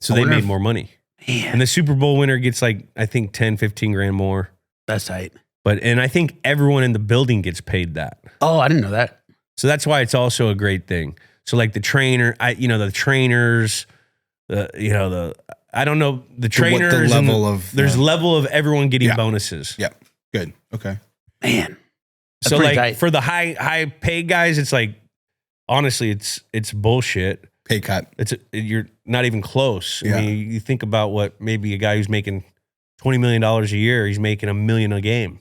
So I they wonder made if- more money. Man, And the Super Bowl winner gets like, I think 10, 15 grand more. that's tight. And I think everyone in the building gets paid that. Oh, I didn't know that. So that's why it's also a great thing. So like the trainers, I don't know, the trainers. level of- there's level of everyone getting Yeah. bonuses. Yeah. Good. Okay. Man. That's So pretty like tight. for the high paid guys, it's like, honestly, it's bullshit. Pay cut. You're not even close. Yeah. I mean, you think about what maybe a guy who's making $20 million a year, he's making $1 million a game,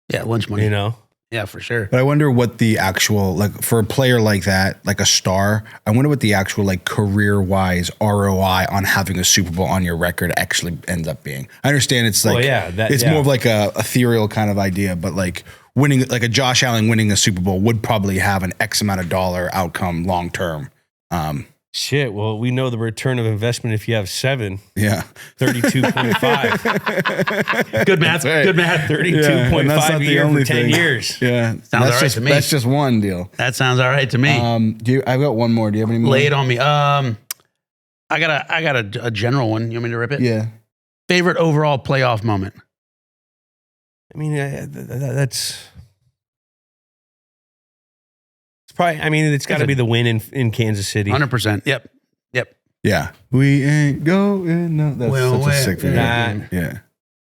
Yeah, lunch money. you know? Yeah, for sure. But I wonder what the actual, like for a player like that, like a star, I wonder what the actual like career-wise ROI on having a Super Bowl on your record actually ends up being. I understand it's like, Well, yeah, it's more of like a ethereal kind of idea, but like winning, like a Josh Allen winning a Super Bowl would probably have an X amount of dollar outcome long-term. Shit, well, we know the return of investment if you have 7, Yeah. 32.5. Good math. right. Good math. 32.5 a year for 10 years. Yeah. Sounds all right just, to me. That's just one deal. That sounds all right to me. I've got one more. Do you have any more? Lay it on me. I got a general one. You want me to rip it? Yeah. Favorite overall playoff moment? I mean, that's... It's probably, I mean, it's got to be the win in Kansas City. 100%. Yep. Yeah. We ain't going. No, that's Well, such a sick video. that- Yeah.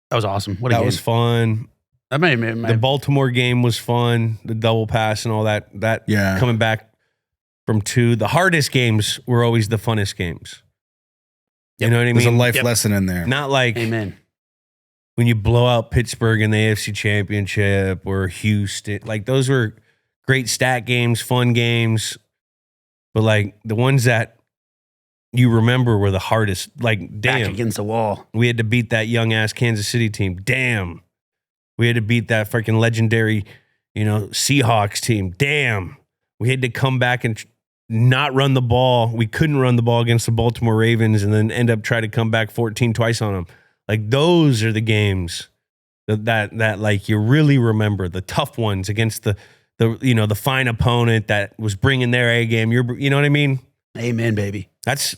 That was awesome. What a That game. was fun. That made The Baltimore game was fun. The double pass and all that. Yeah. Coming back from 2. The hardest games were always the funnest games. You know what I There's mean? a life lesson in there. Not like Amen. when you blow out Pittsburgh in the AFC Championship or Houston. Like those were great stat games, fun games. But like the ones that you remember were the hardest. Like, Back damn, against the wall. we had to beat that young ass Kansas City team. Damn. We had to beat that freaking legendary, Seahawks team. Damn. We had to come back and not run the ball. We couldn't run the ball against the Baltimore Ravens and then end up trying to come back 14 twice on them. Like those are the games that like you really remember, the tough ones against the fine opponent that was bringing their A game. You know what I mean? Amen, baby. That's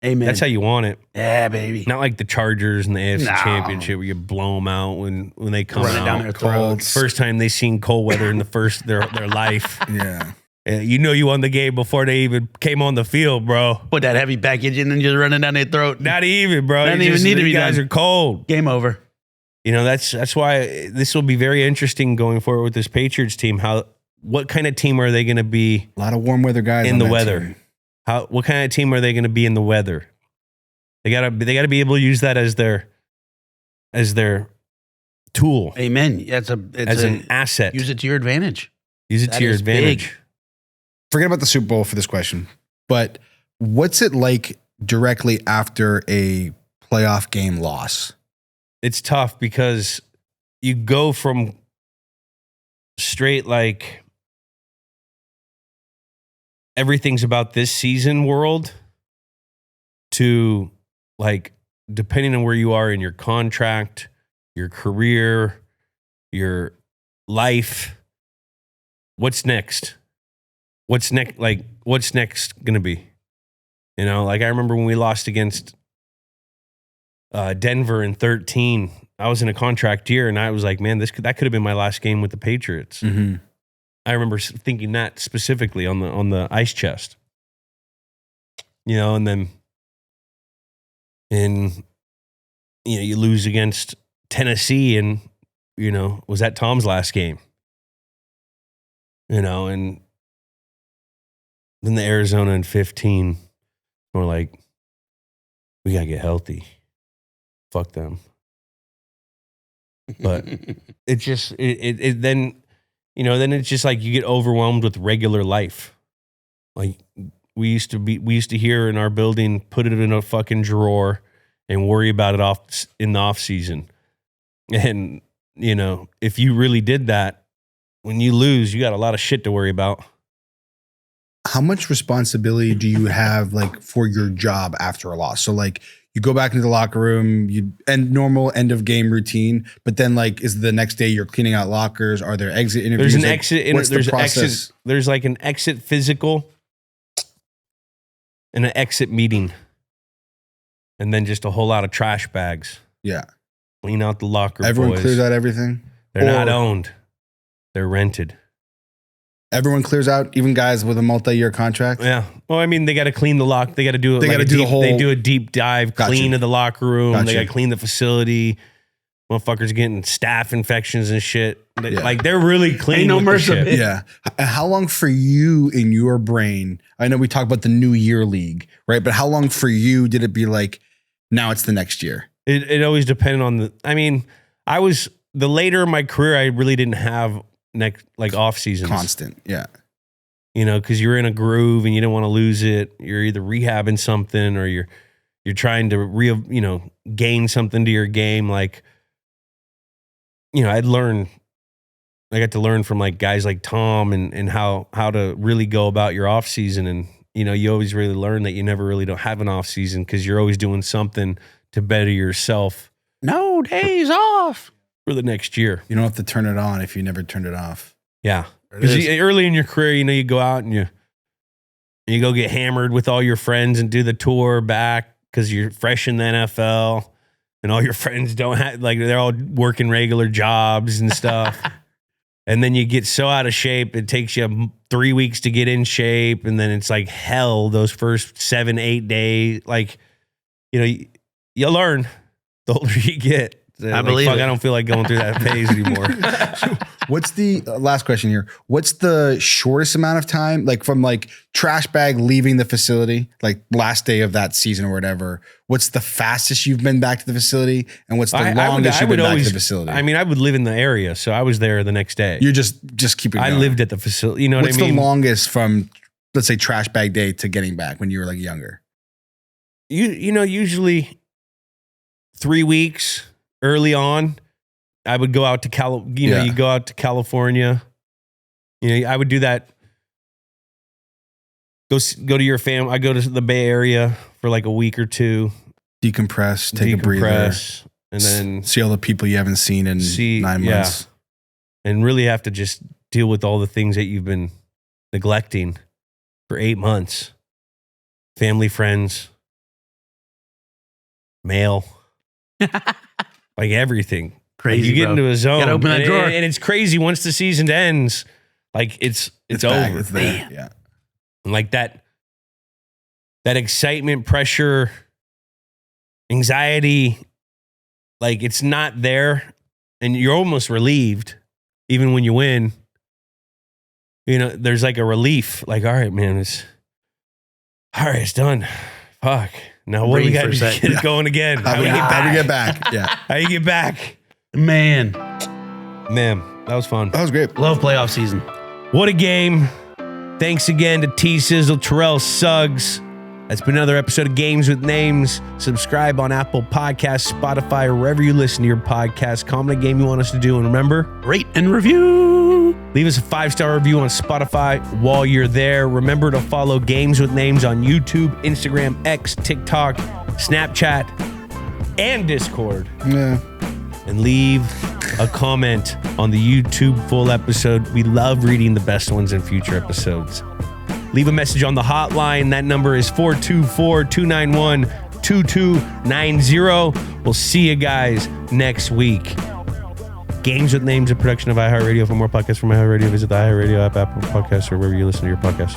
Amen. how you want it. Yeah, baby. Not like the Chargers in the AFC No. Championship where you blow them out when they come Running out. down their throats. First time they seen cold weather in their life. Yeah. You won the game before they even came on the field, bro. Put that heavy package in and just running down their throat. Not even, bro. Doesn't You even need to you be guys done. are cold. Game over. That's why this will be very interesting going forward with this Patriots team. What kind of team are they going to be A lot of warm weather guys in on the that weather? team. What kind of team are they going to be in the weather? They gotta be able to use that as their tool, Amen. It's an asset. use it to your advantage. Use it That to your is advantage. big. Forget about the Super Bowl for this question, but what's it like directly after a playoff game loss? It's tough because you go from straight like everything's about this season world to like depending on where you are in your contract, your career, your life. What's next? What's next? Like, what's next going to be? Like I remember when we lost against Denver in 2013. I was in a contract year, and I was like, man, that could have been my last game with the Patriots. Mm-hmm. I remember thinking that specifically on the ice chest. And then you lose against Tennessee, and was that Tom's last game? And then the Arizona in 15, we're like, we gotta get healthy. Fuck them. But it just it then, you know, then it's just like you get overwhelmed with regular life. Like we used to hear in our building, put it in a fucking drawer and worry about it in the off season. And, you know, if you really did that, when you lose, you got a lot of shit to worry about. How much responsibility do you have like for your job after a loss? So like you go back into the locker room, you end normal end of game routine, but then like is the next day you're cleaning out lockers? Are there exit interviews? There's an like, exit. what's There's the process? there's like an exit physical and an exit meeting, and then just a whole lot of trash bags. Yeah, Clean out the locker. everyone boys. clears out everything. They're not Or- owned. They're rented. Everyone clears out, even guys with a multi-year contract. Yeah. Well, I mean, they got to clean the lock. They got to do it. They like gotta a do the deep- whole- They do a deep dive, Gotcha. clean of the locker room. They Gotcha. got to clean the facility. Motherfuckers getting staph infections and shit. Yeah. Like they're really clean. Ain't no with the mercy. shit. Yeah. How long for you in your brain? I know we talk about the New Year League, right? But how long for you did it be like, now it's the next year? It always depended on the. I mean, the later in my career, I really didn't have like off seasons. Constant. Yeah. You know, because you're in a groove and you don't want to lose it. You're either rehabbing something or you're trying to gain something to your game. Like, you know, I got to learn from like guys like Tom and how to really go about your off season. And, you know, you always really learn that you never really don't have an off season because you're always doing something to better yourself No days off. for the next year. You don't have to turn it on if you never turned it off. Yeah. There it Because is. early in your career, you know, you go out and you go get hammered with all your friends and do the tour back because you're fresh in the NFL and all your friends don't have, like, they're all working regular jobs and stuff. And then you get so out of shape, it takes you 3 weeks to get in shape. And then it's like hell those first 7-8 days. Like, you know, you learn the older you get. I believe it. I don't feel like going through that phase anymore. What's the last question here? What's the shortest amount of time, like from like trash bag leaving the facility, like last day of that season or whatever? What's the fastest you've been back to the facility, and what's the longest you've been back to the facility? I mean, I would live in the area, so I was there the next day. You're just keeping. I going. lived at the facility. You know What's what I mean? the longest from, let's say, trash bag day to getting back when you were like younger? You know, usually 3 weeks early on. I would go out to you go out to California. You know, I would do that. Go to your family. I go to the Bay Area for like a week or two. Decompress, take a breather, and then see all the people you haven't seen in 9 months. And really have to just deal with all the things that you've been neglecting for 8 months. Family, friends, mail, like everything. Crazy. Like you get bro. into a zone. Gotta open that and, drawer. and it's crazy once the season ends. Like it's back, over. It's there. Yeah. And like that excitement, pressure, anxiety, like it's not there, and you're almost relieved, even when you win. You know, there's like a relief. Like, all right, man, it's done. Fuck. Now what do we Breathe got for a to sec. get going again? How do we get back? Yeah. How you get back? Man, Man, that was fun. That was great. love playoff season. What a game. Thanks again to T-Sizzle, Terrell Suggs. That's been another episode of Games with Names. Subscribe on Apple Podcasts, Spotify, or wherever you listen to your podcast. Comment a game you want us to do. And remember, Rate and review. leave us a 5-star review on Spotify while you're there. Remember to follow Games with Names on YouTube, Instagram, X, TikTok, Snapchat, and Discord. Yeah. And leave a comment on the YouTube full episode. We love reading the best ones in future episodes. Leave a message on the hotline. That number is 424-291-2290. We'll see you guys next week. Games with Names, a production of iHeartRadio. For more podcasts from iHeartRadio, visit the iHeartRadio app, Apple Podcasts, or wherever you listen to your podcasts.